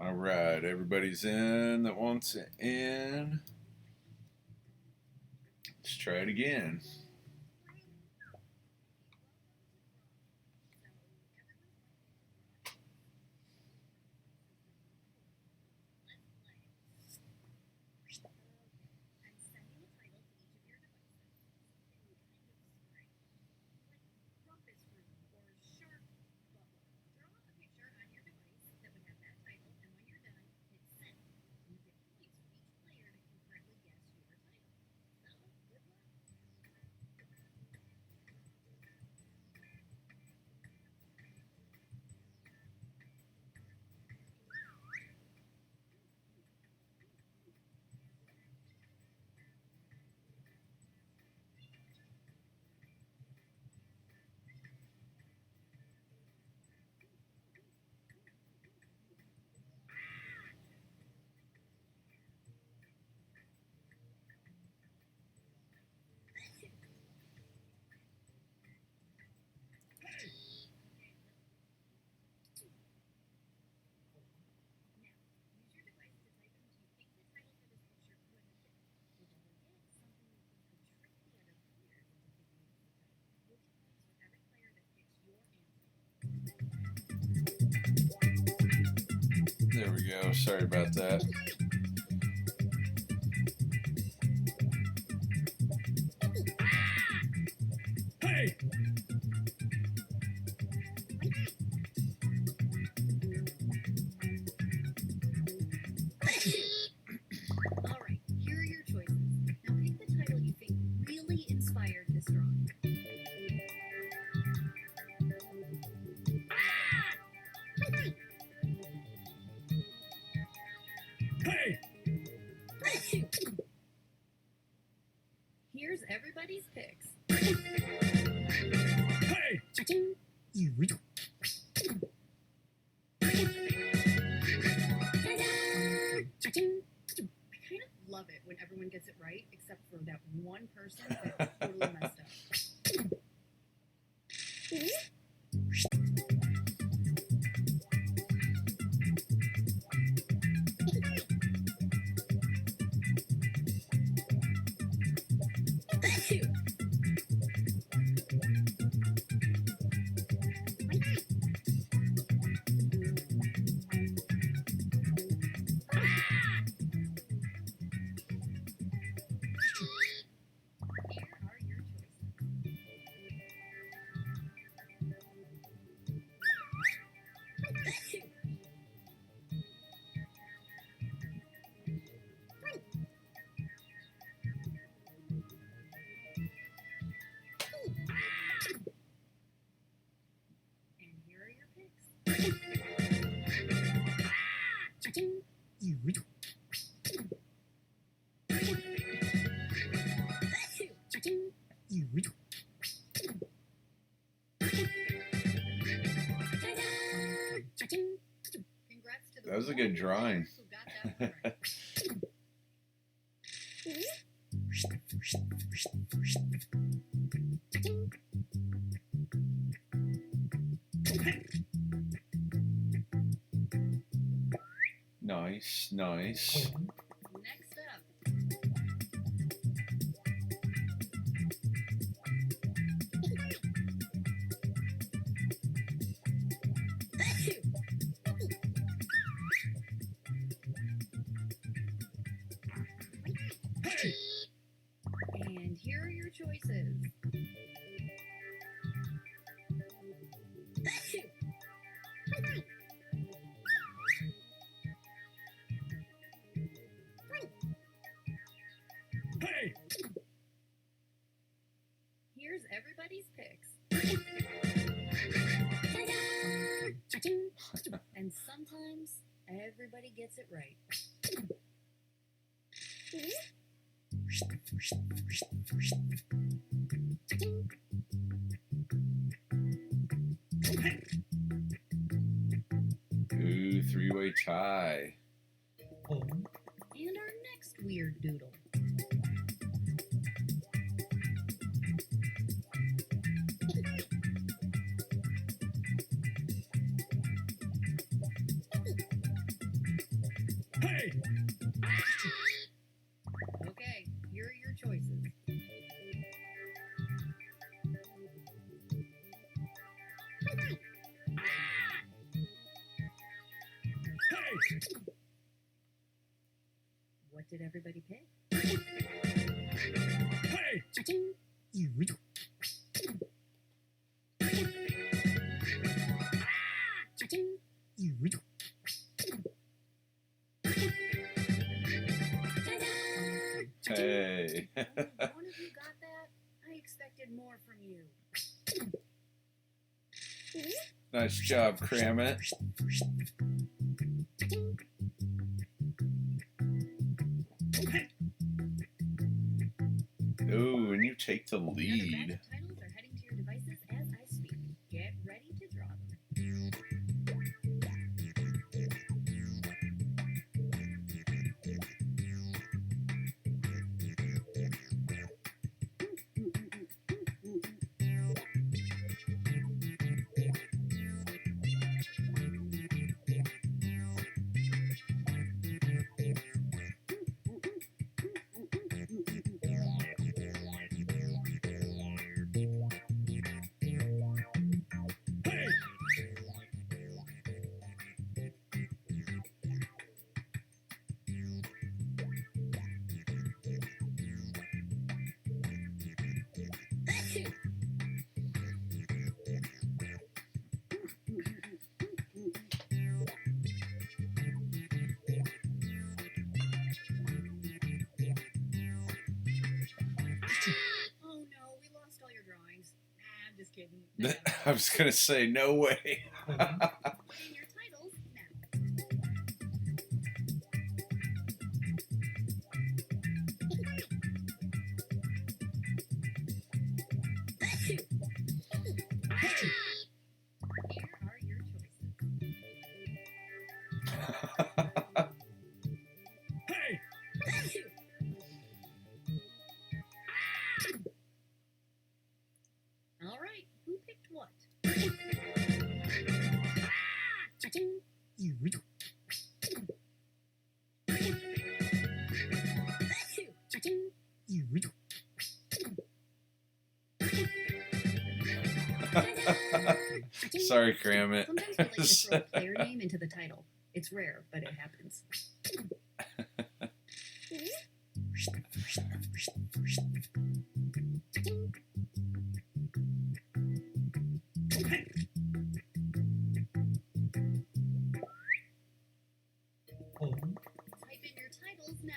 All right, everybody's in that wants it in. Let's try it again. There we go. Sorry about that. Hey! All right, here are your choices. Now pick the title you think really inspired this drawing. Hey! Here's everybody's picks. Hey! I kind of love it when everyone gets it right, except for that one person that totally messed up. Here are your choices. And here are your picks. Congrats to the That was a one good drawing. who got that one right. Nice, nice. Next up. And here are your choices. Hey! Here's everybody's picks. And sometimes everybody gets it right. Ooh, three-way tie. And our next weird doodle. Hey! Okay, here are your choices. Hey! What did everybody pick? Hey! Hey. Only one of you got that? I expected more from you. Nice job, cram it. Ooh, and you take the Another batch lead. of titles are heading to your devices as I speak. Get ready to draw them. Hey! Oh no, we lost all your drawings. Nah, I'm just kidding. I got 'em I all. was gonna say, no way. Put in your titles now. Here are your choices. Hey! All right, who picked what? Sorry, cram it. Sometimes we like to throw a player name into the title. It's rare, but it happens. Type in your titles now.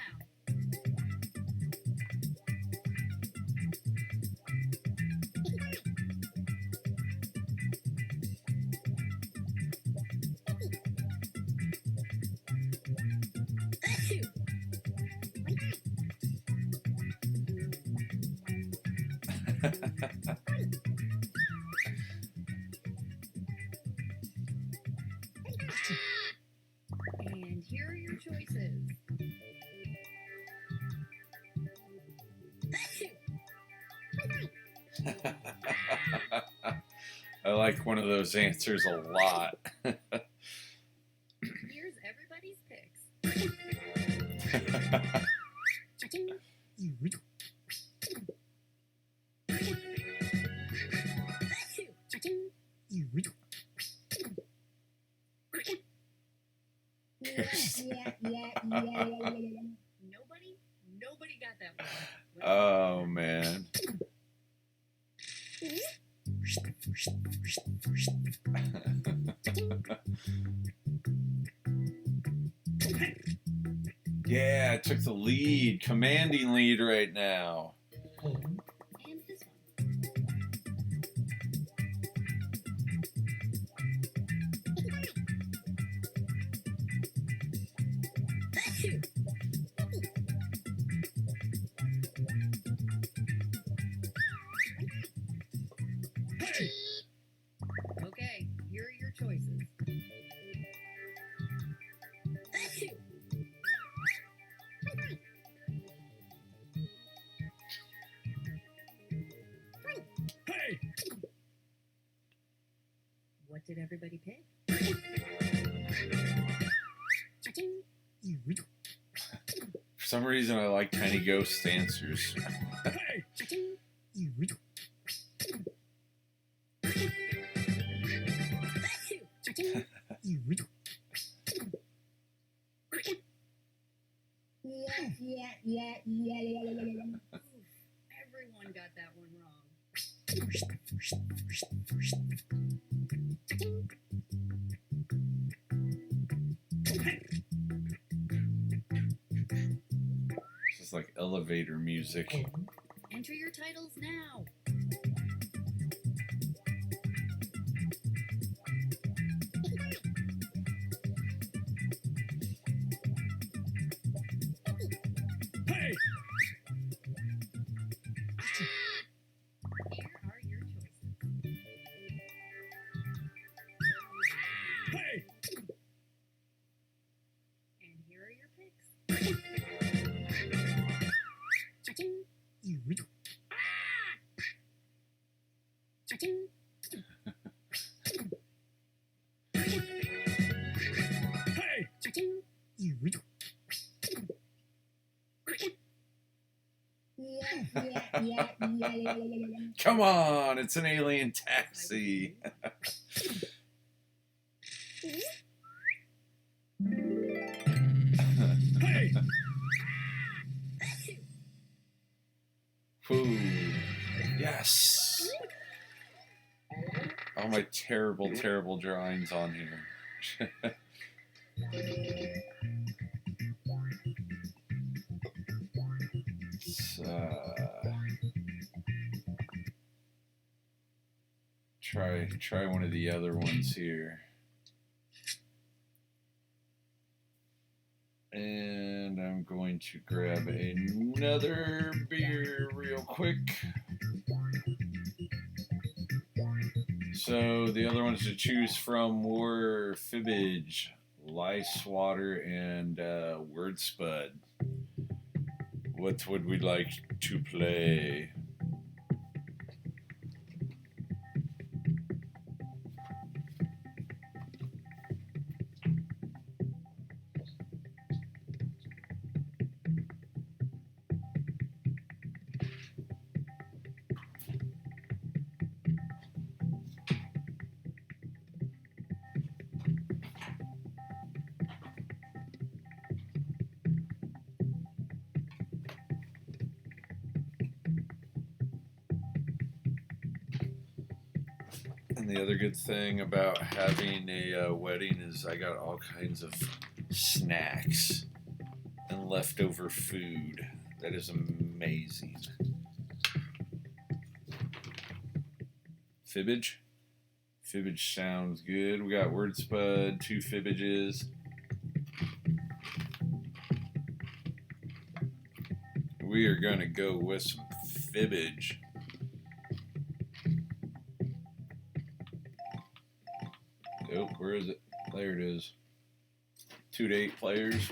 And here are your choices. I like one of those answers a lot. Here's everybody's picks. Nobody got that one. Oh, man. Yeah, I took the lead. Commanding lead right now. And this one. Okay, here are your choices. What did everybody pick? For some reason, I like Tiny Ghost answers. Everyone got that one wrong. This is like elevator music. Enter your titles now. Here are your choices. And here are your picks. Come on, it's an alien taxi. Ooh, yes. All my terrible, terrible drawings on here. Try one of the other ones here. And I'm going to grab another beer real quick. So the other ones to choose from were Fibbage, Lice Water, and Word Spud. What would we like to play? And the other good thing about having a wedding is I got all kinds of snacks and leftover food. That is amazing. Fibbage? Fibbage sounds good. We got Word Spud, 2 Fibbages. We are going to go with some Fibbage. Oh, where is it? There it is. 2 to 8 players.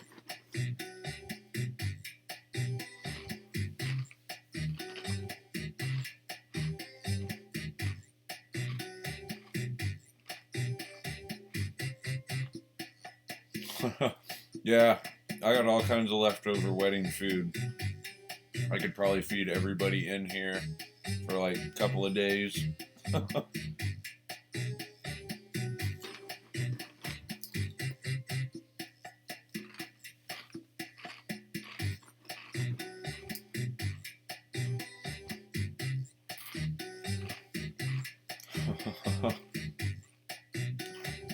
Yeah, I got all kinds of leftover wedding food. I could probably feed everybody in here for like a couple of days.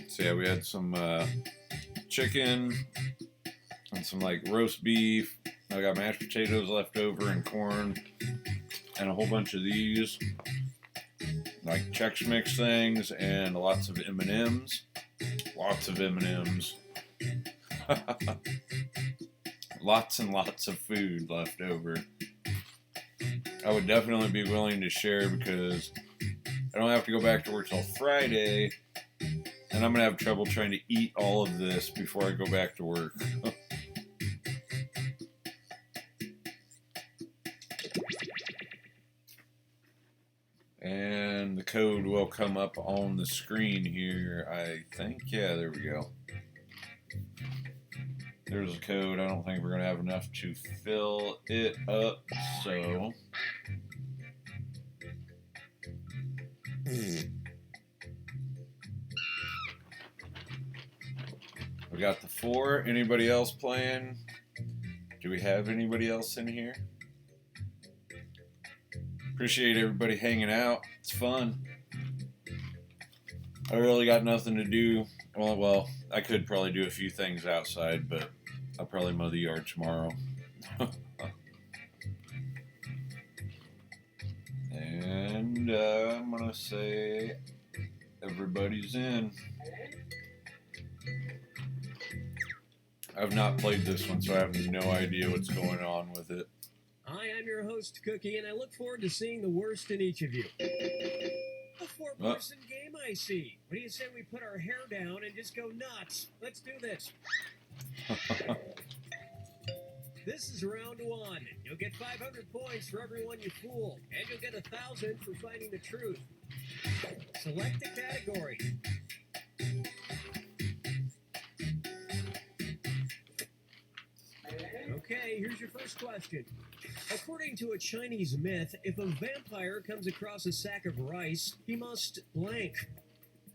So yeah, we had some chicken and some like roast beef. I got mashed potatoes left over and corn and a whole bunch of these like Chex Mix things and lots of M&Ms. Lots of M&Ms. Lots and lots of food left over. I would definitely be willing to share because I don't have to go back to work till Friday, and I'm going to have trouble trying to eat all of this before I go back to work. And the code will come up on the screen here, I think. Yeah, there we go. There's a code. I don't think we're going to have enough to fill it up, so... We got the 4. Anybody else playing? Do we have anybody else in here? Appreciate everybody hanging out. It's fun. I really got nothing to do. Well, I could probably do a few things outside, but I'll probably mow the yard tomorrow. And I'm going to say everybody's in. I've not played this one, so I have no idea what's going on with it. Hi, I'm your host, Cookie, and I look forward to seeing the worst in each of you. A 4-person game, I see. What do you say we put our hair down and just go nuts? Let's do this. This is round 1. You'll get 500 points for everyone you fool, and you'll get 1,000 for finding the truth. Select a category. Okay, here's your first question. According to a Chinese myth, if a vampire comes across a sack of rice, he must blank.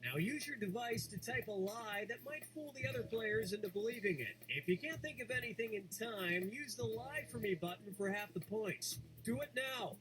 Now use your device to type a lie that might fool the other players into believing it. If you can't think of anything in time, use the Lie For Me button for half the points. Do it now.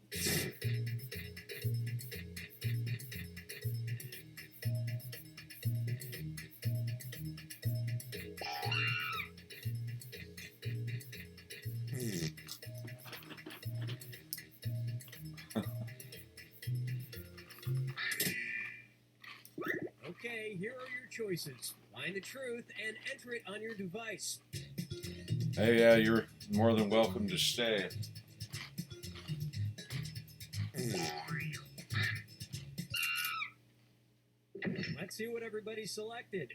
Okay, here are your choices. Find the truth and enter it on your device. Hey, yeah, you're more than welcome to stay. Let's see what everybody selected.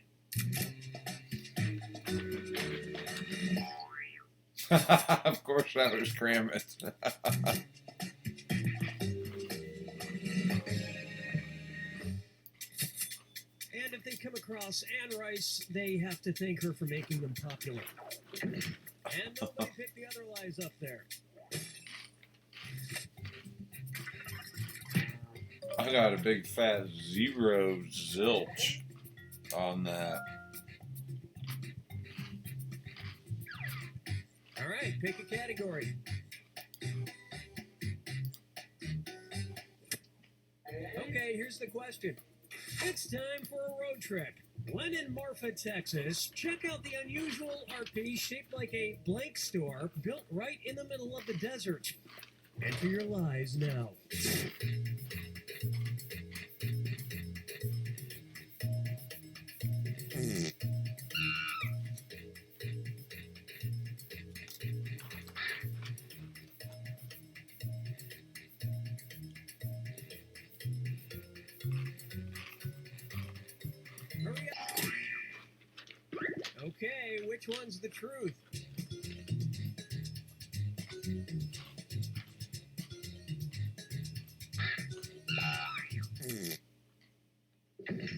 Of course, I was cramming. And if they come across Anne Rice, they have to thank her for making them popular. And nobody picked the other lies up there. I got a big fat 0 zilch on that. All right, pick a category. Okay, here's the question. It's time for a road trip. When in Marfa, Texas, check out the unusual RP shaped like a blank store built right in the middle of the desert. Enter your lies now. Hurry up. Okay, which one's the truth?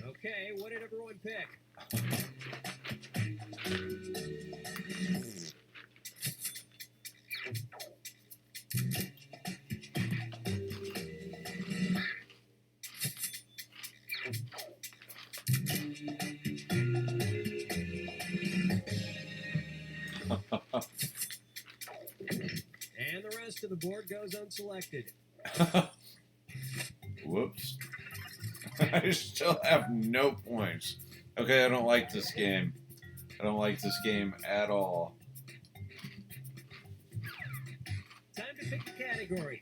Okay, what did everyone pick? And the rest of the board goes unselected. Whoops. I still have no points. Okay, I don't like this game. I don't like this game at all. Time to pick a category.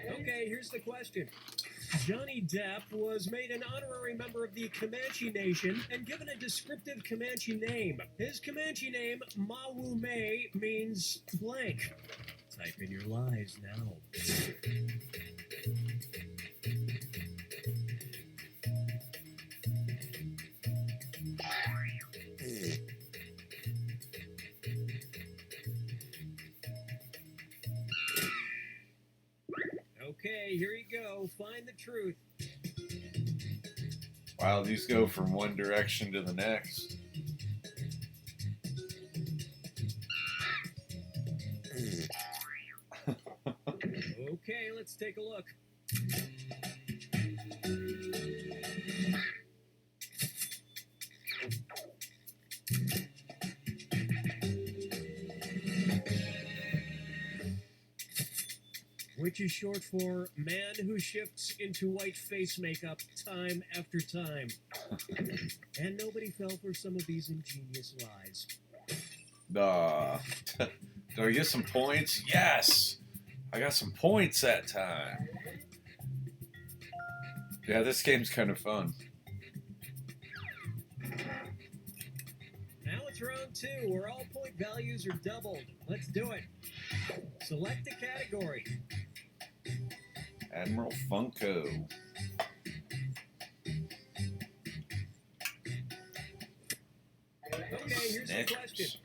Okay, here's the question. Johnny Depp was made an honorary member of the Comanche Nation and given a descriptive Comanche name. His Comanche name, Mawume, means blank. Type in your lies now. Okay, here you go. Find the truth. Wow, these go from one direction to the next. Okay, let's take a look. Which is short for man who shifts into white face makeup time after time. And nobody fell for some of these ingenious lies. Do I get some points? Yes! I got some points that time. Yeah, this game's kind of fun. Now it's round 2, where all point values are doubled. Let's do it. Select a category. Admiral Funko. Okay, here's the Snickers. question.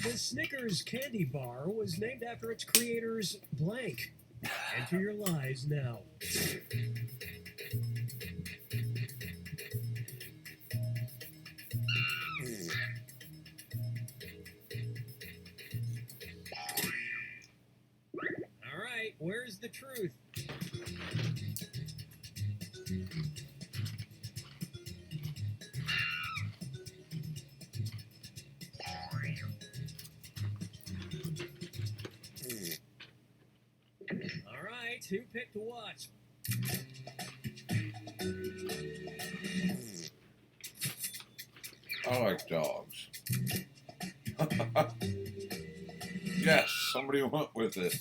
The Snickers candy bar was named after its creator's blank. Enter your lies now. All right, where's the truth? All right, who picked what? I like dogs. Yes, somebody went with it.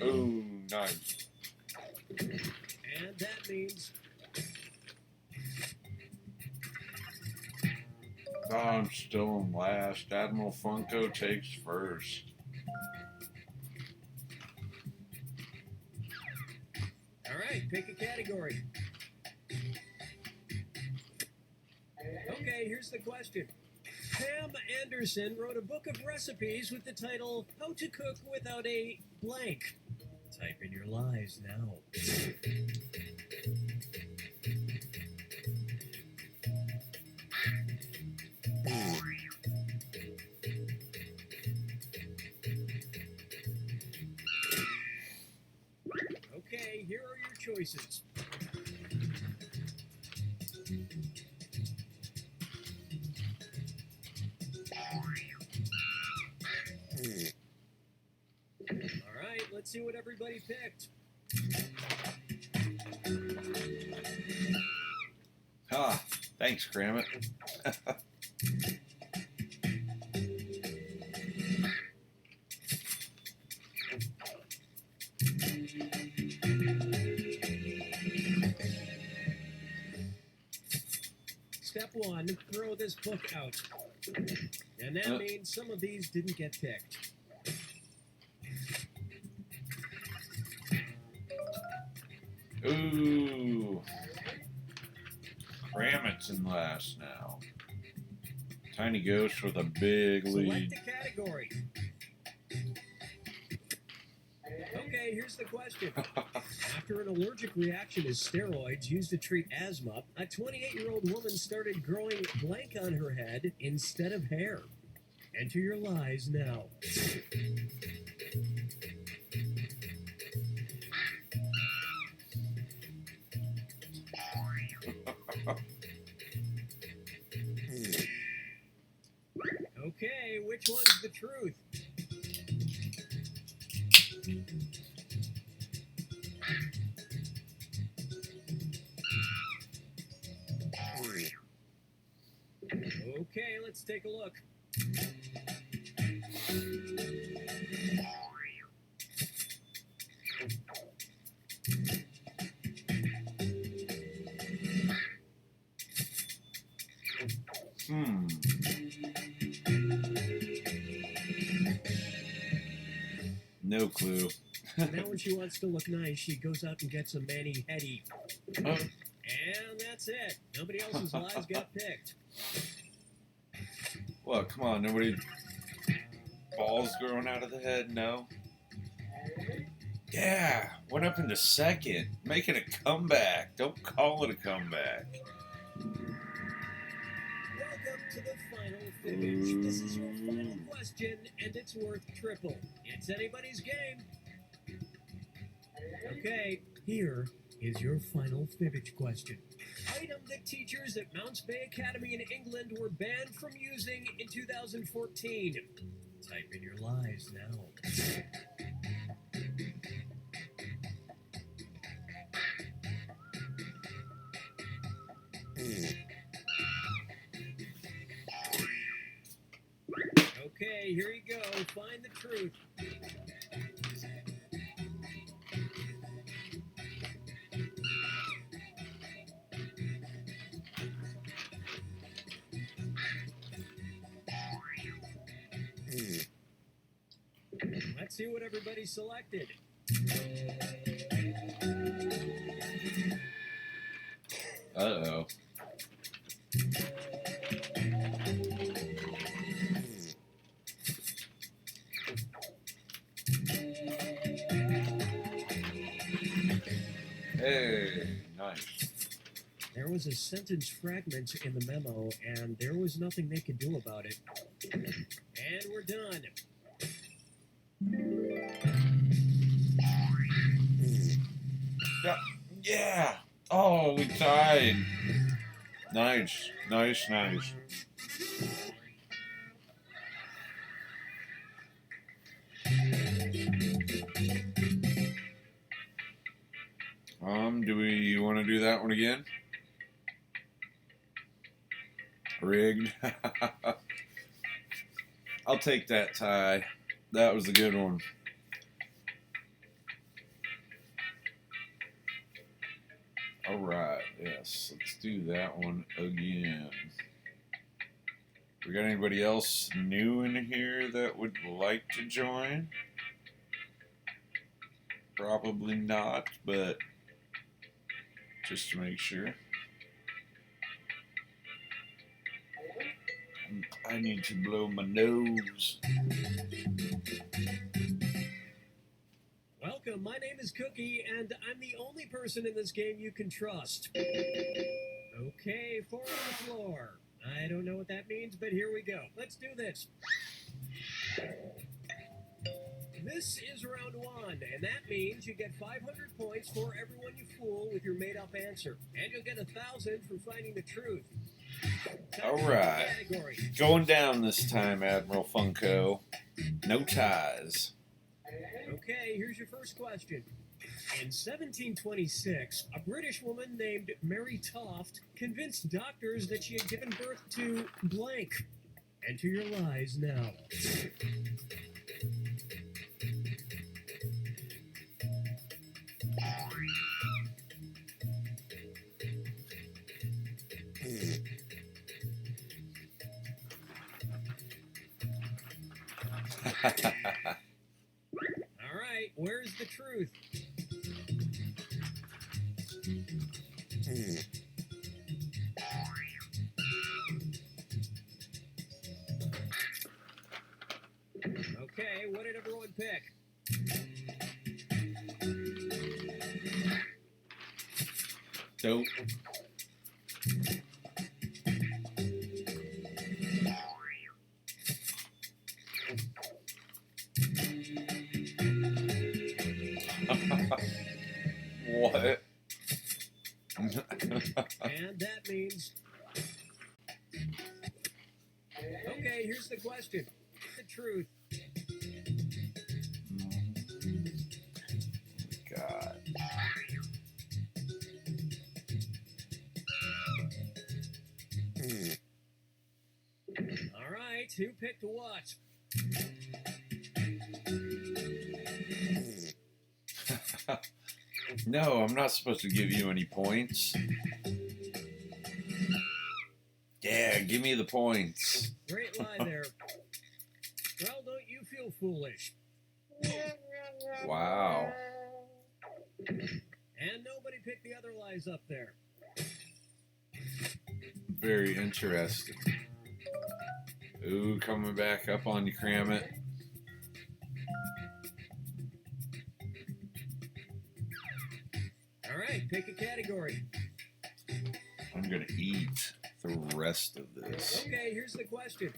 Oh, nice. And that means I'm still in last. Admiral Funko takes first. all right, pick a category. Okay, here's the question. Pam Anderson wrote a book of recipes with the title How to Cook Without a Blank. Type in your lies now. Okay, here are your choices. All right, let's see what everybody picked. Ah, thanks, Grammet. Step 1, throw this book out. And that means some of these didn't get picked. Ooh. Grammet's in last now. Tiny Ghost with a big lead. Select a category. Okay, here's the question. After an allergic reaction to steroids used to treat asthma, a 28-year-old woman started growing blank on her head instead of hair. Enter your lies now. which one's the truth? Okay, let's take a look. No clue. Now when she wants to look nice, she goes out and gets a mani-pedi. Oh. And that's it. Nobody else's lies got picked. Well, come on, nobody. Balls growing out of the head? No. Yeah, went up into second, making a comeback. Don't call it a comeback. Welcome to the final finish. This is your final question, and it's worth triple. It's anybody's game. Okay, here is your final fibbage question. Item that teachers at Mounts Bay Academy in England were banned from using in 2014. Type in your lies now. Okay, here you go. Find the truth. Let's see what everybody selected. Uh-oh. Hey, nice. There was a sentence fragment in the memo, and there was nothing they could do about it. And we're done. Yeah. Oh, we tied. Nice. Nice, nice. Do we want to do that one again? Rigged. I'll take that tie. That was a good one. All right, yes, let's do that one again. We got anybody else new in here that would like to join? Probably not, but just to make sure. I need to blow my nose. Welcome, my name is Cookie, and I'm the only person in this game you can trust. Okay, four on the floor. I don't know what that means, but here we go. Let's do this. This is round one, and that means you get 500 points for everyone you fool with your made-up answer. And you'll get 1,000 for finding the truth. All right. Going down this time, Admiral Funko. No ties. Okay, here's your first question. In 1726, a British woman named Mary Toft convinced doctors that she had given birth to blank. Enter your lies now. All right, where's the truth? Okay, what did everyone pick? Dope. What? And that means... Okay, here's the question. the truth. God. All right, who picked what? No, I'm not supposed to give you any points. Yeah, give me the points. Great lie there. Well, don't you feel foolish? Wow. And nobody picked the other lies up there. Very interesting. Ooh, coming back up on you, cram it. All right, pick a category. I'm gonna eat the rest of this. Okay, here's the question.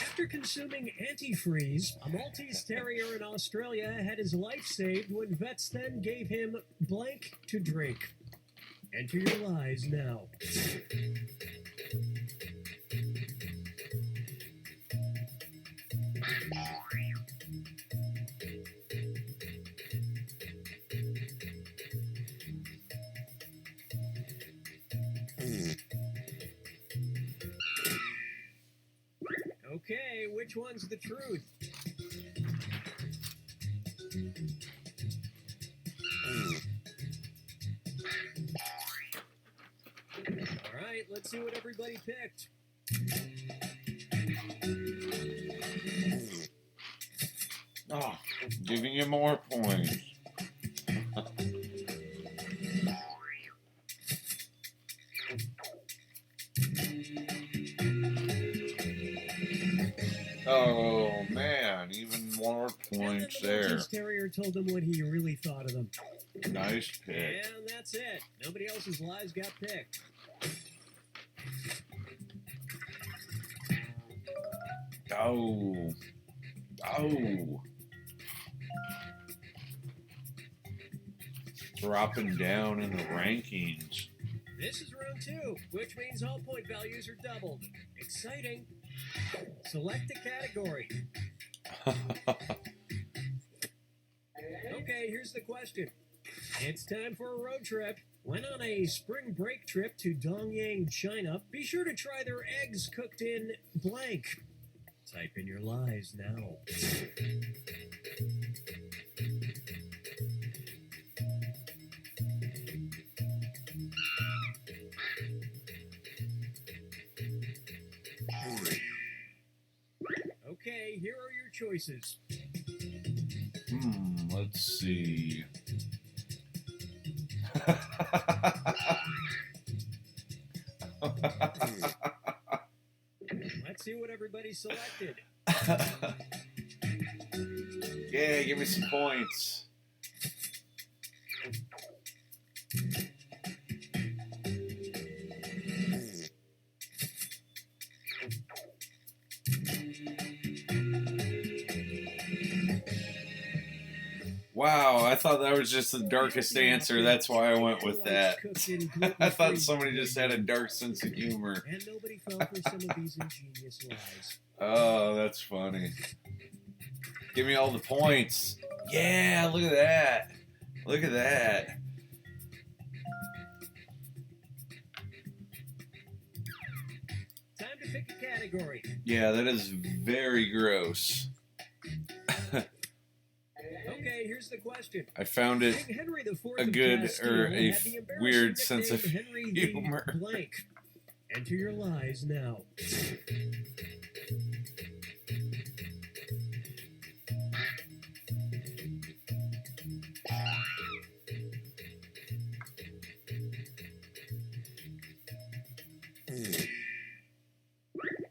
After consuming antifreeze, a Maltese Terrier in Australia had his life saved when vets then gave him blank to drink. Enter your lies now. Okay, which one's the truth? All right, let's see what everybody picked. Oh, giving you more points. Oh man, even more points And then the there. Maltese Terrier told him what he really thought of them. Nice pick. And that's it. Nobody else's lies got picked. Oh. Oh. Dropping down in the rankings. This is round 2, which means all point values are doubled. Exciting. Select a category. Okay, here's the question. It's time for a road trip. Went on a spring break trip to Dongyang, China. Be sure to try their eggs cooked in blank. Type in your lies now. Okay, here are your choices. Let's see. Let's see what everybody selected. Yeah, give me some points. Wow, I thought that was just the darkest answer. That's why I went with that. I thought somebody just had a dark sense of humor. And nobody fell for some of these ingenious lies. Oh, that's funny. Give me all the points. Yeah, look at that. Look at that. Time to pick a category. Yeah, that is very gross. Okay, here's the question. I found it King Henry IV a of good Castile or had a the embarrassing weird sense of nickname Henry the humor. Blank. Enter your lies now.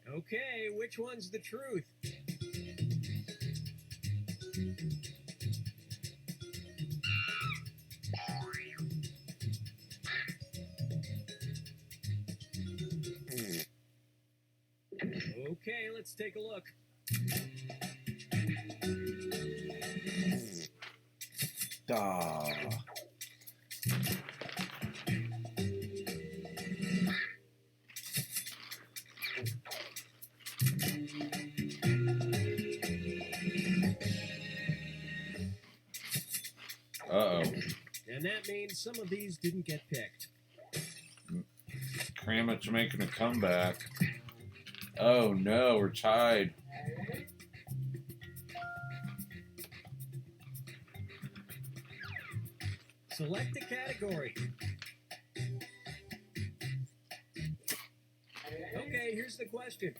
Okay, which one's the truth? Okay, let's take a look. Ah. And that means some of these didn't get picked. Kramit's making a comeback. Oh no, we're tied. Select a category. Okay, here's the question.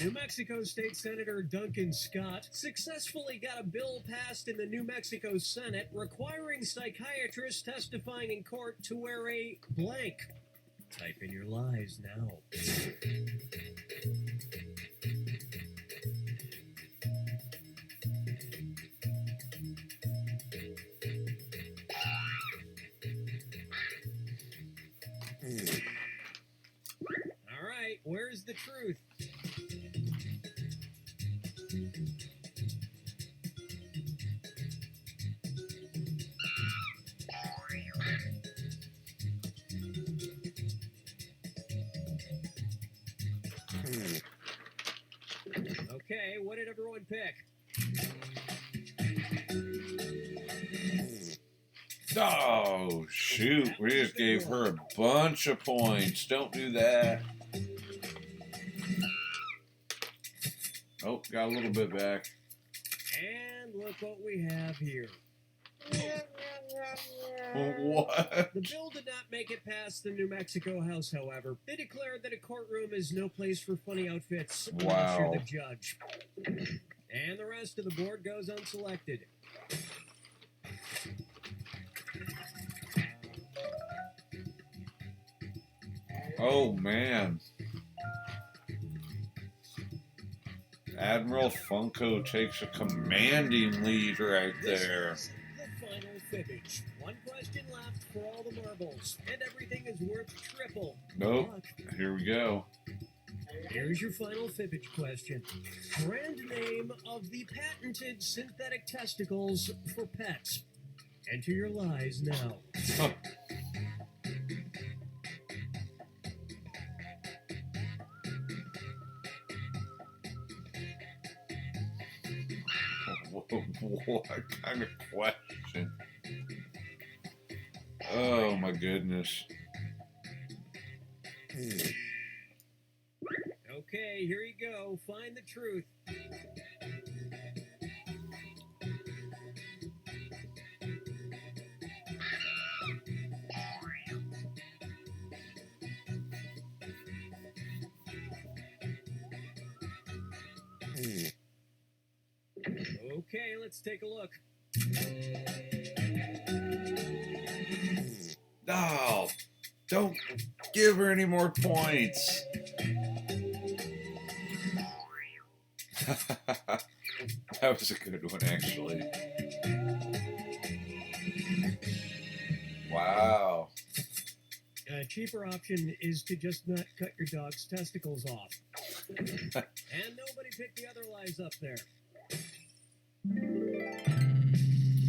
New Mexico State Senator Duncan Scott successfully got a bill passed in the New Mexico Senate requiring psychiatrists testifying in court to wear a blank. Type in your lies now. All right, where's the truth? Okay, what did everyone pick? Oh, shoot. We just gave her a bunch of points. Don't do that. Oh, got a little bit back. And look what we have here. What? The bill did not make it past the New Mexico House, however. They declared that a courtroom is no place for funny outfits unless you're Wow. the judge. And the rest of the board goes unselected. Oh, man. Admiral Funko takes a commanding lead right there. This is the final fibbage. One question left for all the marbles, and everything is worth triple. Nope. Luck. Here we go. Here's your final fibbage question. Brand name of the patented synthetic testicles for pets. Enter your lies now. Huh. What kind of question? Oh my goodness. Okay, here you go. Find the truth. Okay, let's take a look. No, don't give her any more points. That was a good one, actually. Wow. A cheaper option is to just not cut your dog's testicles off. And nobody picked the other lies up there.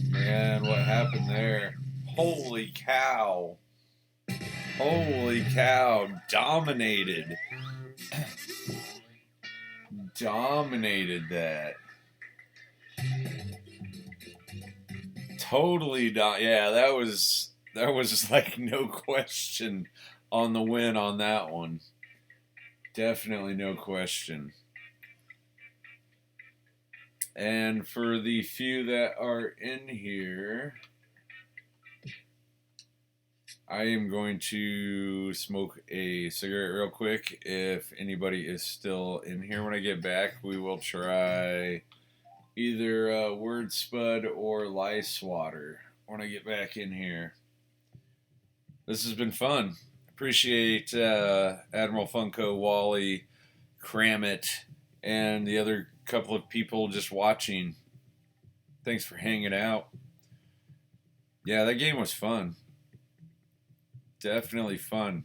Man, what happened there? Holy cow. Holy cow. Dominated. Dominated that. Totally yeah, that was like no question on the win on that one. Definitely no question. And for the few that are in here, I am going to smoke a cigarette real quick. If anybody is still in here when I get back, we will try either Word Spud or Lice Water when I get back in here. This has been fun. Appreciate Admiral Funko, Wally, Kramit, and the other couple of people just watching. Thanks for hanging out. Yeah, that game was fun. Definitely fun.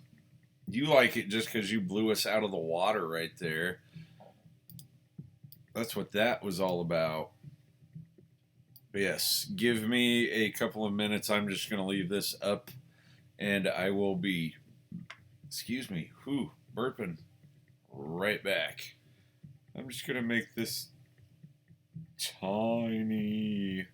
You like it just because you blew us out of the water right there. That's what that was all about. But yes, give me a couple of minutes. I'm just going to leave this up, and I will be, burping, right back. I'm just going to make this tiny.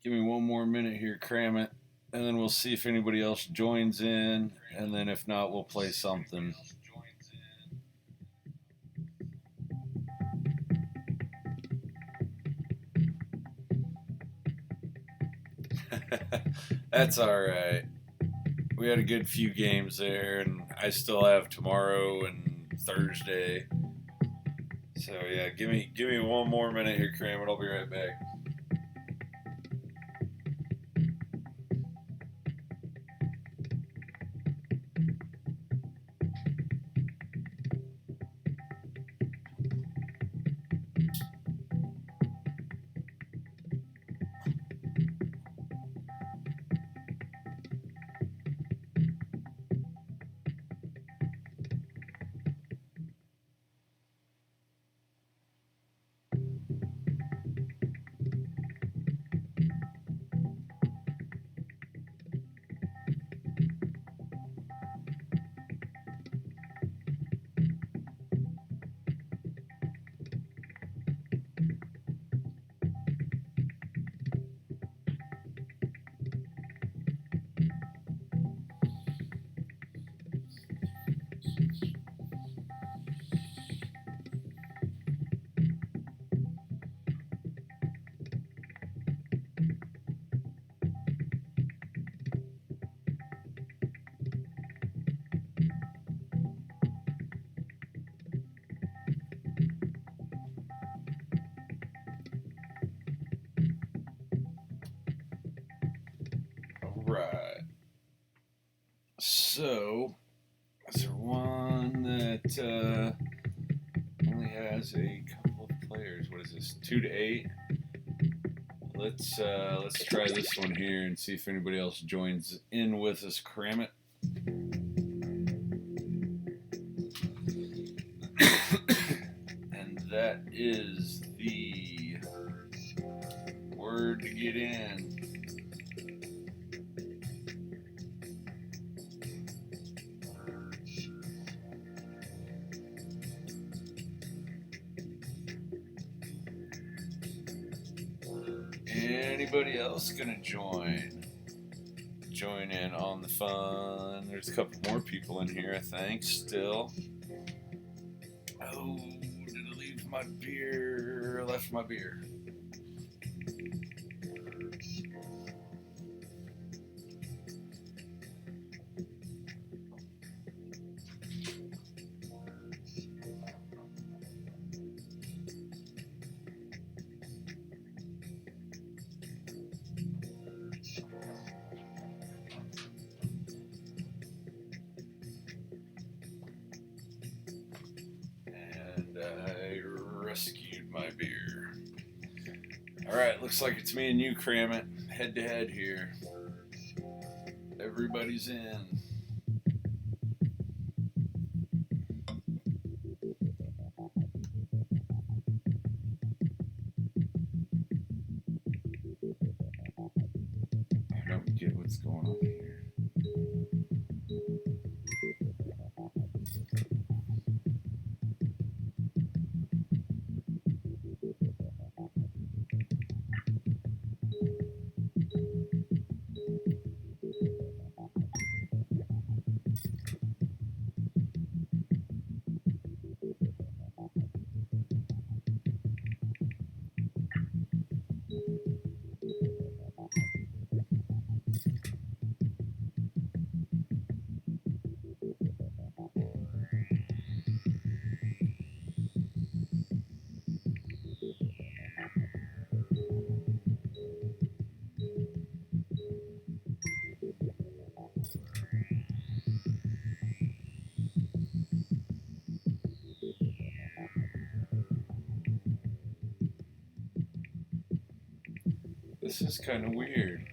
Give me one more minute here, cram it, and then we'll see if anybody else joins in, and then if not, we'll play something. That's all right. We had a good few games there, and I still have tomorrow and Thursday. So yeah, give me one more minute here, Cram, and I'll be right back. Right. So, is there one that only has a couple of players? What is this? 2 to 8. Let's try this one here and see if anybody else joins in with us. Cram it. And that is the word to get in. Anybody else gonna join in on the fun? There's a couple more people in here, I think, still. Oh, did I leave my beer? I left my beer. I rescued my beer. Alright, looks like it's me and you, Cram it. Head to head here. Everybody's in. I don't get what's going on here. This is kind of weird.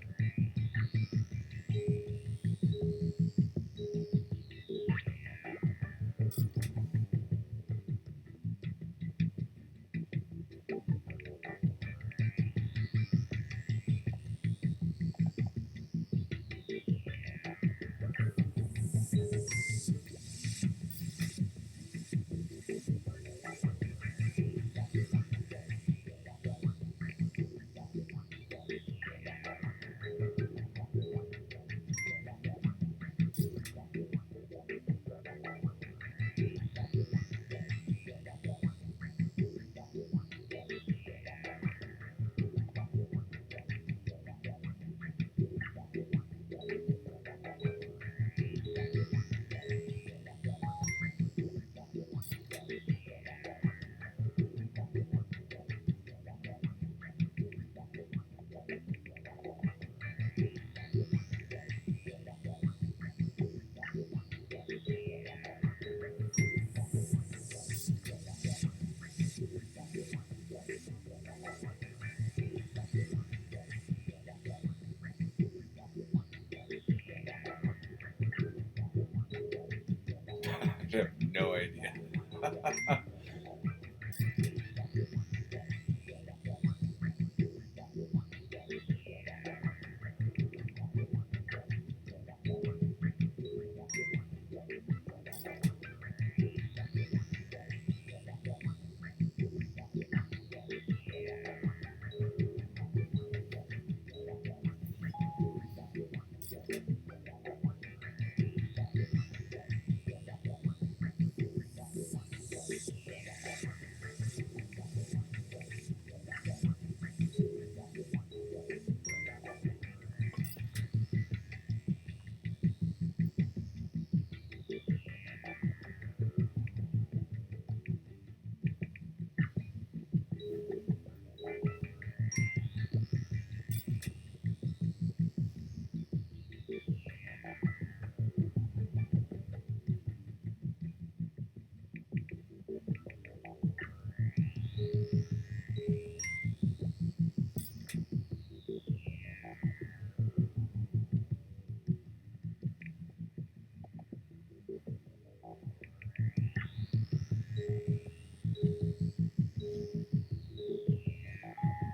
no idea.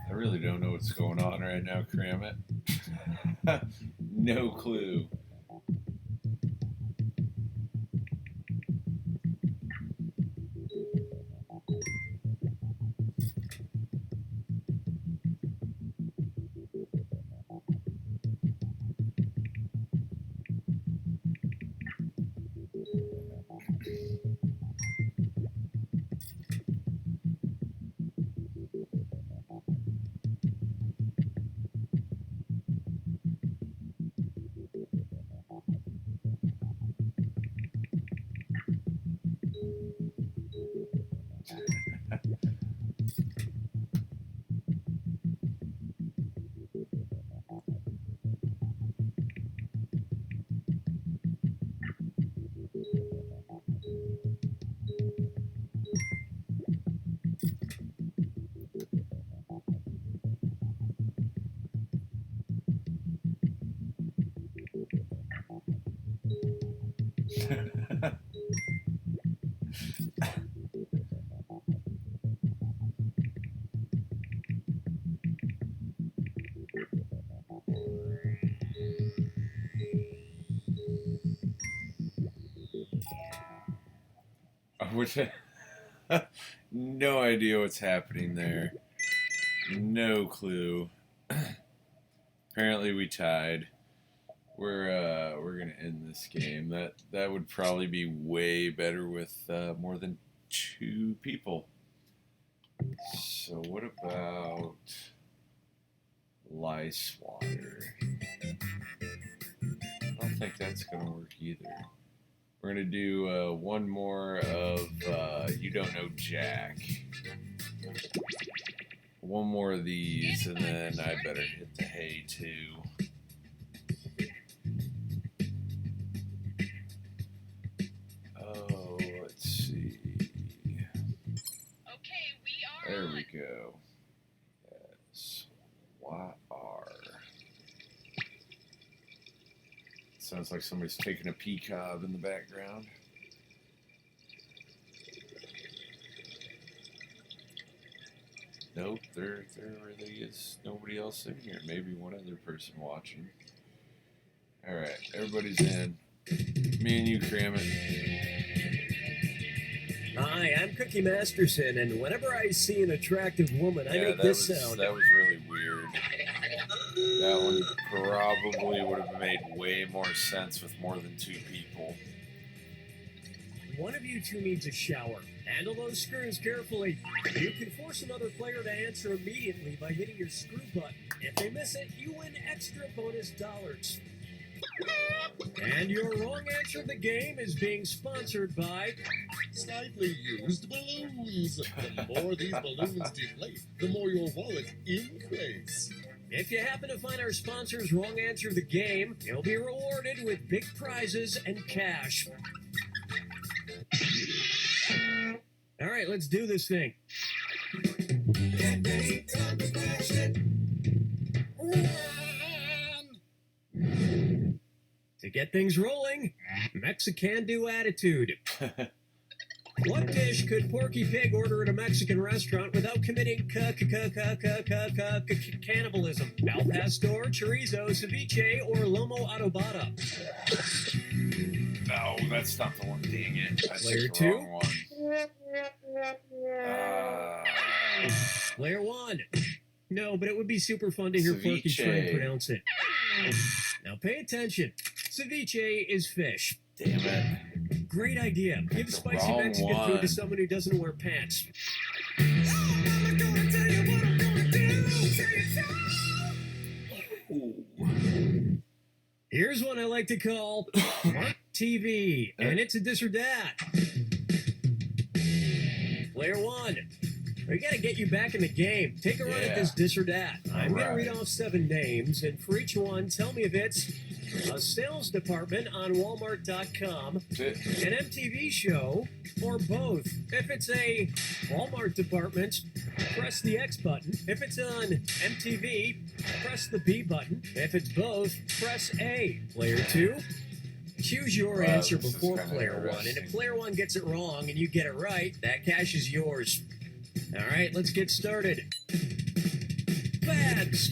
I really don't know what's going on right now, Kramit. No clue. Which, no idea what's happening there. No clue. Apparently we tied. We're gonna end this game. That would probably be way better with more than 2 people. So what about lice water? I don't think that's gonna work either. We're gonna do one more of You Don't Know Jack. One more of these, and then I better hit the hay too. Oh, let's see. Okay, we are There on. we go. Yes. What are? Sounds like somebody's taking a BCobb in the background. Nope, there really is nobody else in here. Maybe one other person watching. Alright, everybody's in. Me and you, Kramit. Hi, I'm Cookie Masterson, and whenever I see an attractive woman, I make this sound. That was really weird. That one probably would have made way more sense with more than 2 people. One of you two needs a shower. Handle those screws carefully. You can force another player to answer immediately by hitting your screw button. If they miss it, you win extra bonus dollars. And your wrong answer of the game is being sponsored by Slightly used balloons. The more these balloons deflate, the more your wallet inflates. If you happen to find our sponsor's wrong answer of the game, you'll be rewarded with big prizes and cash. All right, let's do this thing. To get things rolling, Mexican-do attitude. What dish could Porky Pig order at a Mexican restaurant without committing cannibalism? Al pastor, chorizo, ceviche, or lomo adobada? No, that's not the one. Dang it. I Player picked the two. wrong one. Player one. No, but it would be super fun to hear Porky Ceviche. try and pronounce it. Now pay attention. Ceviche is fish. Damn it. Great idea. Give the spicy wrong Mexican food one. to someone who doesn't wear pants. Ooh. Here's one I like to call Mark TV, and it's a this or that. Player one. We got to get you back in the game. Take a run at this this or that. I'm going to read off 7 names, and for each one, tell me if it's a sales department on Walmart.com, an MTV show, or both. If it's a Walmart department, press the X button. If it's on MTV, press the B button. If it's both, press A. Player two. Choose your answer this is before kinda player one, and interesting. if player one gets it wrong and you get it right, that cash is yours. All right, let's get started. Fads.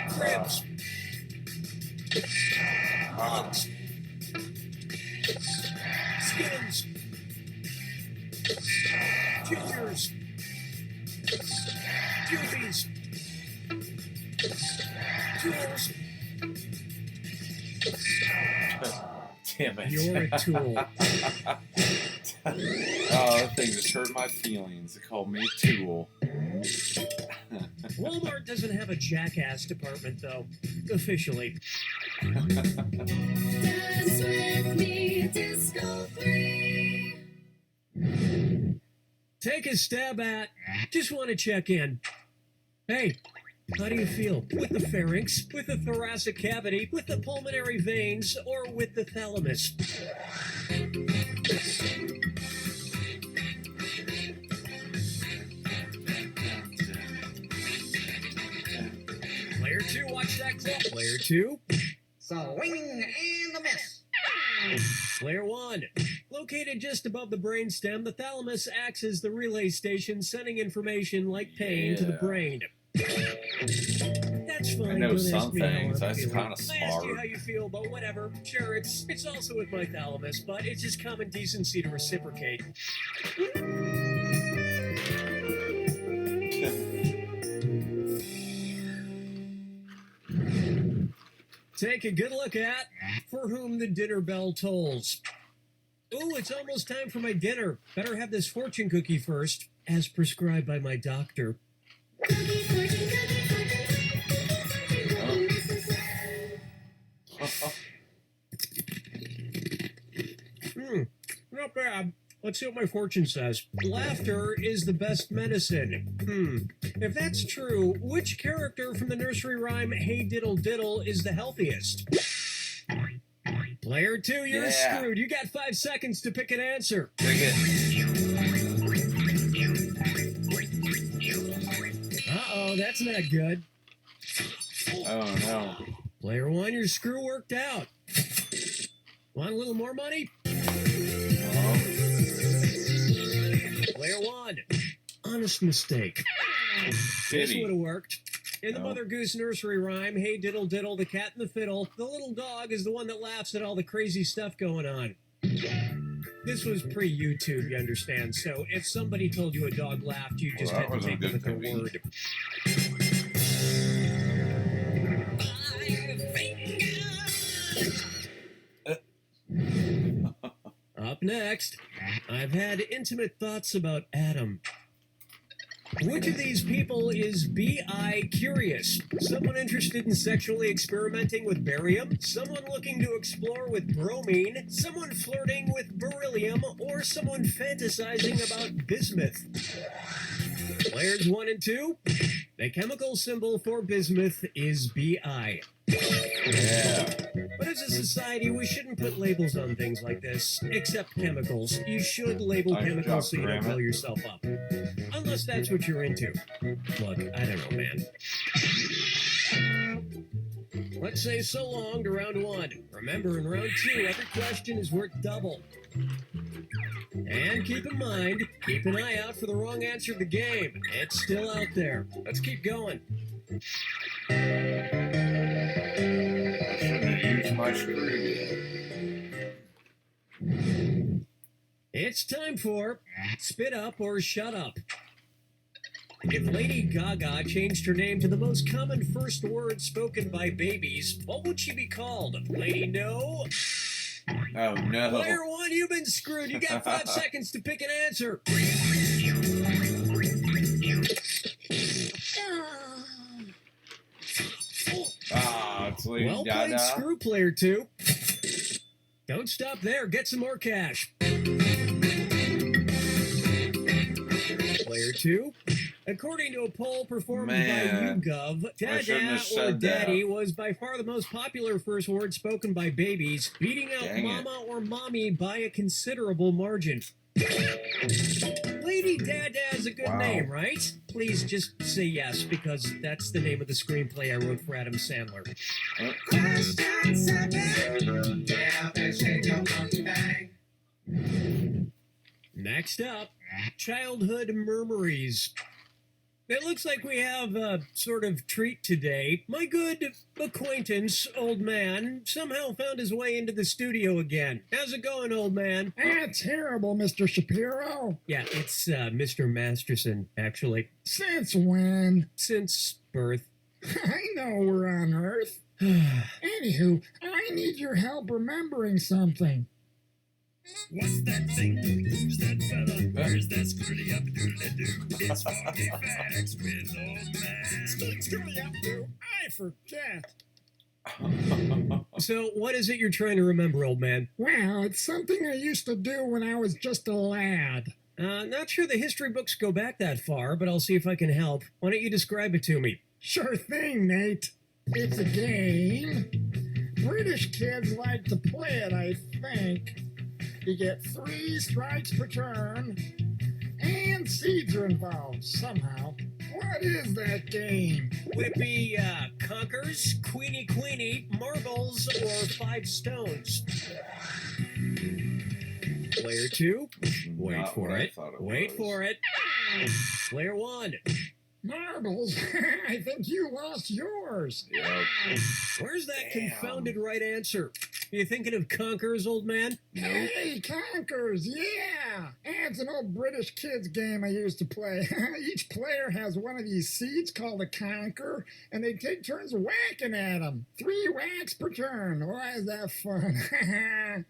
Cribs. Mugs. Skins. Gingers. Juvies. Tools. Damn it. You're a tool. Oh, that thing just hurt my feelings. They called me a tool. Walmart doesn't have a jackass department, though, officially. Dance with me, Disco 3. Take a stab at. Just want to check in. Hey, how do you feel? With the pharynx, with the thoracic cavity, with the pulmonary veins, or with the thalamus? Player two, watch that clock. Player two. Swing and a miss. Player one. Located just above the brainstem, the thalamus acts as the relay station, sending information like pain to the Yeah. brain. That's fine. I know don't ask some me how I'm things. That's feeling. kinda I asked you smart. how you feel, but whatever. Sure, it's also with my thalamus, but it's just common decency to reciprocate. Take a good look at For Whom the Dinner Bell Tolls. Ooh, it's almost time for my dinner. Better have this fortune cookie first, as prescribed by my doctor. Cookie, fortune, cookie, Not bad. Let's see what my fortune says. Laughter is the best medicine. If that's true, which character from the nursery rhyme Hey Diddle Diddle is the healthiest? Player two, you're Yeah. screwed. You got 5 seconds to pick an answer. Dig it. Uh-oh, that's not good. Oh, no. Player one, your screw worked out. Want a little more money? Player one, honest mistake. This Kitty. would have worked. In the No. Mother Goose nursery rhyme, Hey Diddle Diddle, the cat and the fiddle, the little dog is the one that laughs at all the crazy stuff going on. This was pre-YouTube, you understand, so if somebody told you a dog laughed, you just Well, had that to take them wasn't at good their to me. word. Up next, I've had intimate thoughts about Adam. Which of these people is B.I. curious? Someone interested in sexually experimenting with barium? Someone looking to explore with bromine? Someone flirting with beryllium? Or someone fantasizing about bismuth? Players 1 and 2, the chemical symbol for bismuth is Bi. Yeah. But as a society, we shouldn't put labels on things like this, except chemicals. You should label Nice chemicals so job, you don't Grandma. blow yourself up. Unless that's what you're into. Look, I don't know, man. Let's say so long to round 1. Remember, in round 2, every question is worth double. And keep in mind, keep an eye out for the wrong answer of the game. It's still out there. Let's keep going. I shouldn't have used my screw yet. It's time for Spit Up or Shut Up. If Lady Gaga changed her name to the most common first word spoken by babies, what would she be called? Lady No? Oh, no. Player 1, you've been screwed. You got 5 seconds to pick an answer. Ah, it's Lady Well played, Gaga. screw Player 2. Don't stop there. Get some more cash. Player 2. According to a poll performed by YouGov, I shouldn't Dada have or said Daddy that. was by far the most popular first word spoken by babies, beating out Dang it. Mama or Mommy by a considerable margin. Lady Dada is a good Wow. name, right? Please just say yes, because that's the name of the screenplay I wrote for Adam Sandler. Next up, childhood murmuries. It looks like we have a sort of treat today. My good acquaintance, old man, somehow found his way into the studio again. How's it going, old man? Terrible, Mr. Shapiro. Yeah, it's Mr. Masterson, actually. Since when? Since birth. I know we're on Earth. Anywho, I need your help remembering something. What's that thing? Who's that fella? Where's that screwly up doodle-doo? It's funky facts with old man. Screwy up, do. I forget. So, what is it you're trying to remember, old man? Well, it's something I used to do when I was just a lad. Not sure the history books go back that far, but I'll see if I can help. Why don't you describe it to me? Sure thing, Nate. It's a game. British kids like to play it, I think. You get 3 strikes per turn, and seeds are involved somehow. What is that game? Would it be Conkers, Queenie, Marbles, or 5 Stones? Player 2, wait Not for what I it. thought it Wait was. for it. Player 1, Marbles? I think you lost yours. Yep. where's that Damn. confounded right answer? You thinking of Conkers, old man? Nope. Hey, Conkers, yeah! It's an old British kids game I used to play. Each player has one of these seeds called a conker, and they take turns whacking at them. 3 whacks per turn. Why is that fun?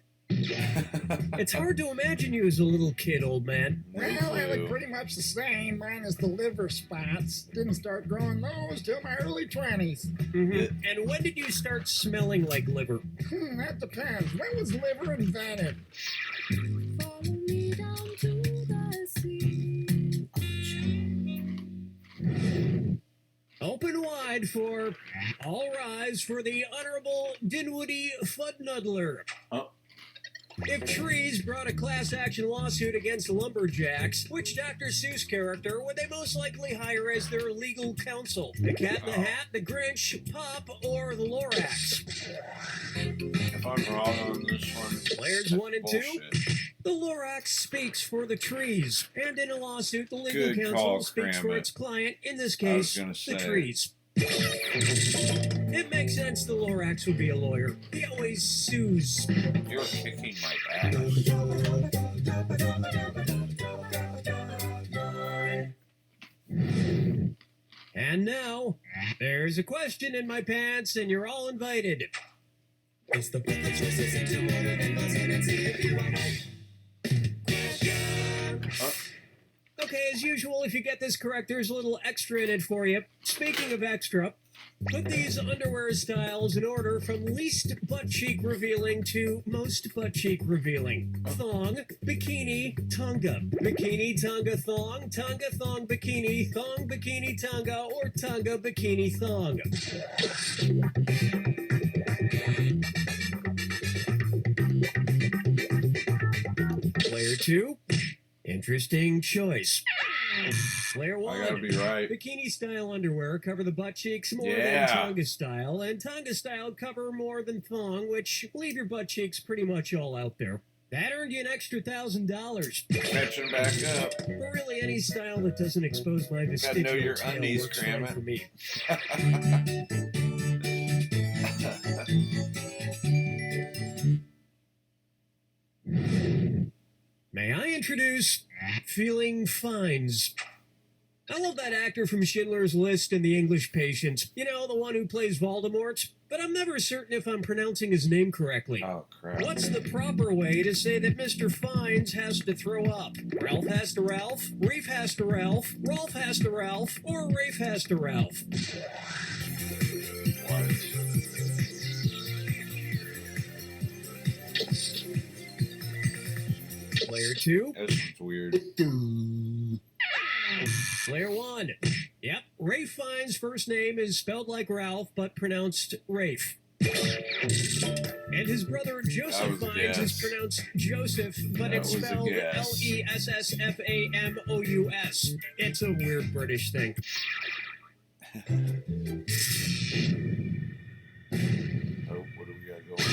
It's hard to imagine you as a little kid, old man. Well, I look pretty much the same, minus the liver spots. Didn't start growing those till my early 20s. Mm-hmm. And when did you start smelling like liver? That depends. When was liver invented? Follow me down to the sea. Open wide for All Rise for the Honorable Dinwoody Fudnuddler. Oh. If Trees brought a class action lawsuit against lumberjacks, which Dr. Seuss character would they most likely hire as their legal counsel? The Cat in the Hat, the Grinch, Pop, or the Lorax? If I'm wrong on this one, Players 1 and 2. bullshit. The Lorax speaks for the trees, and in a lawsuit, the legal Good counsel call, speaks for Crammit. its client, in this I was case, gonna the say. trees. It makes sense the Lorax would be a lawyer. He always sues. You're kicking my ass. And now, there's a question in my pants, and you're all invited. It's the Okay, as usual, if you get this correct, there's a little extra in it for you. Speaking of extra, put these underwear styles in order from least butt cheek revealing to most butt cheek revealing. Thong, bikini, tanga. Bikini, tanga, thong, bikini, tanga, or tanga, bikini, thong. Player 2, interesting choice. Player I gotta 1. be right. Bikini style underwear cover the butt cheeks more Yeah. than Tonga style, and Tonga style cover more than thong, which leave your butt cheeks pretty much all out there. That earned you an extra $1,000. Catching back up. But really, any style that doesn't expose my Gotta know vestigial your tail undies, works fine Kramet. for me. May I introduce Feeling Fines? I love that actor from Schindler's List and The English Patient. You know, the one who plays Voldemort. But I'm never certain if I'm pronouncing his name correctly. Oh, crap. What's the proper way to say that Mr. Fines has to throw up? Ralph has to Ralph, Rafe has to Ralph, Rolf has to Ralph, or Rafe has to Ralph? What? Player 2. That's weird. Player 1. Yep, Rafe Fiennes' first name is spelled like Ralph, but pronounced Rafe. And his brother Joseph That was a Fiennes is guess. pronounced Joseph, but That it's was a spelled guess. Lessfamous. It's a weird British thing. Oh, what do we got going on?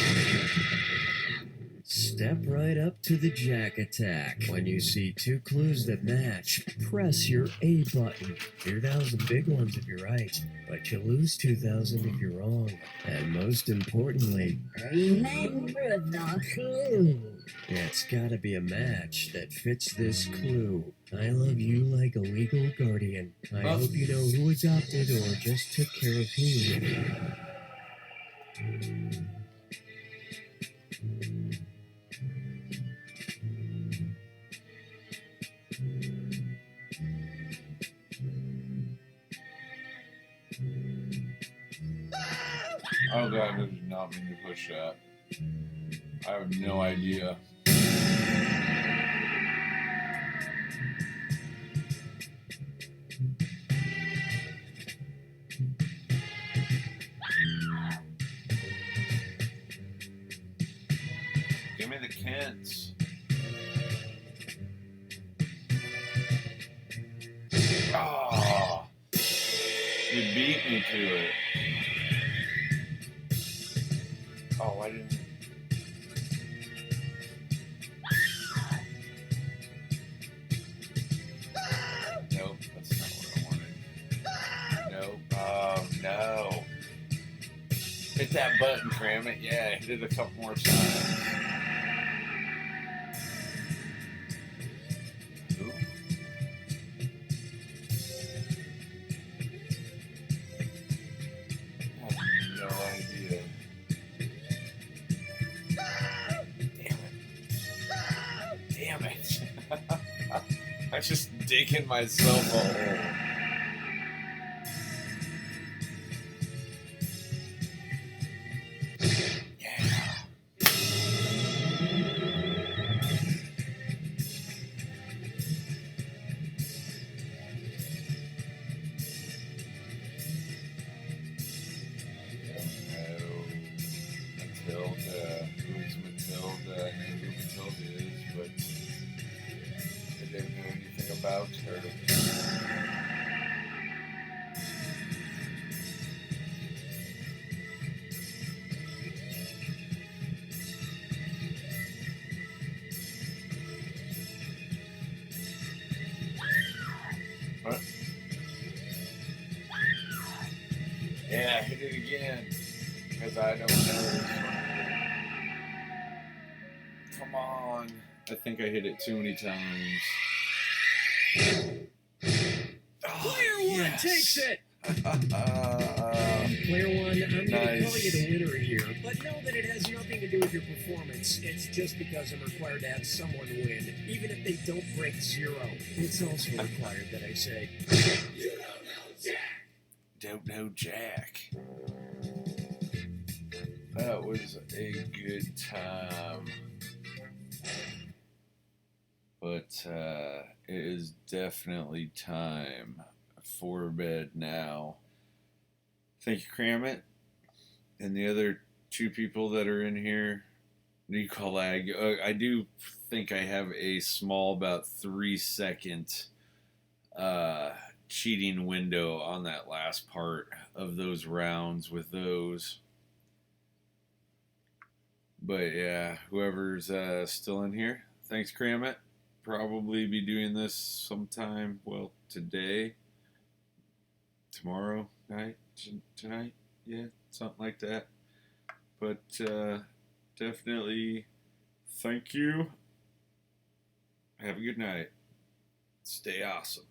Step right up to the Jack Attack. When you see two clues that match, press your A button. 2,000 big ones if you're right, but you lose 2,000 if you're wrong. And most importantly, remember the clue. It's gotta be a match that fits this clue. I love you like a legal guardian. I Oh. hope you know who adopted or just took care of who. Oh, God, I did not mean to push that. I have no idea. Give me the Kents. Oh, you beat me to it. Oh, I didn't. Nope, that's not what I wanted. Nope. Oh, no. Hit that button, cram it. Yeah, hit it a couple more times. Ooh. I have no idea. Damn it. I'm just digging myself a hole. Matilda. Who's Matilda? I know who Matilda is, but I didn't know anything about her. What? Yeah, hit it again. Because I don't know this one. Come on. I think I hit it too many times. Oh, Player 1 takes it! Player 1, I'm going to Nice. call you the winner here, but know that it has nothing to do with your performance. It's just because I'm required to have someone win, even if they don't break zero. It's also required that I say, you don't know Jack. That was a good time. But it is definitely time for bed now. Thank you, Cramit. And the other two people that are in here. Nicolag. I do think I have a small, about 3-second cheating window on that last part of those rounds with those. But yeah, whoever's still in here, thanks, Cramit. Probably be doing this sometime, well, today, tomorrow night, tonight, yeah, something like that. But definitely thank you. Have a good night. Stay awesome.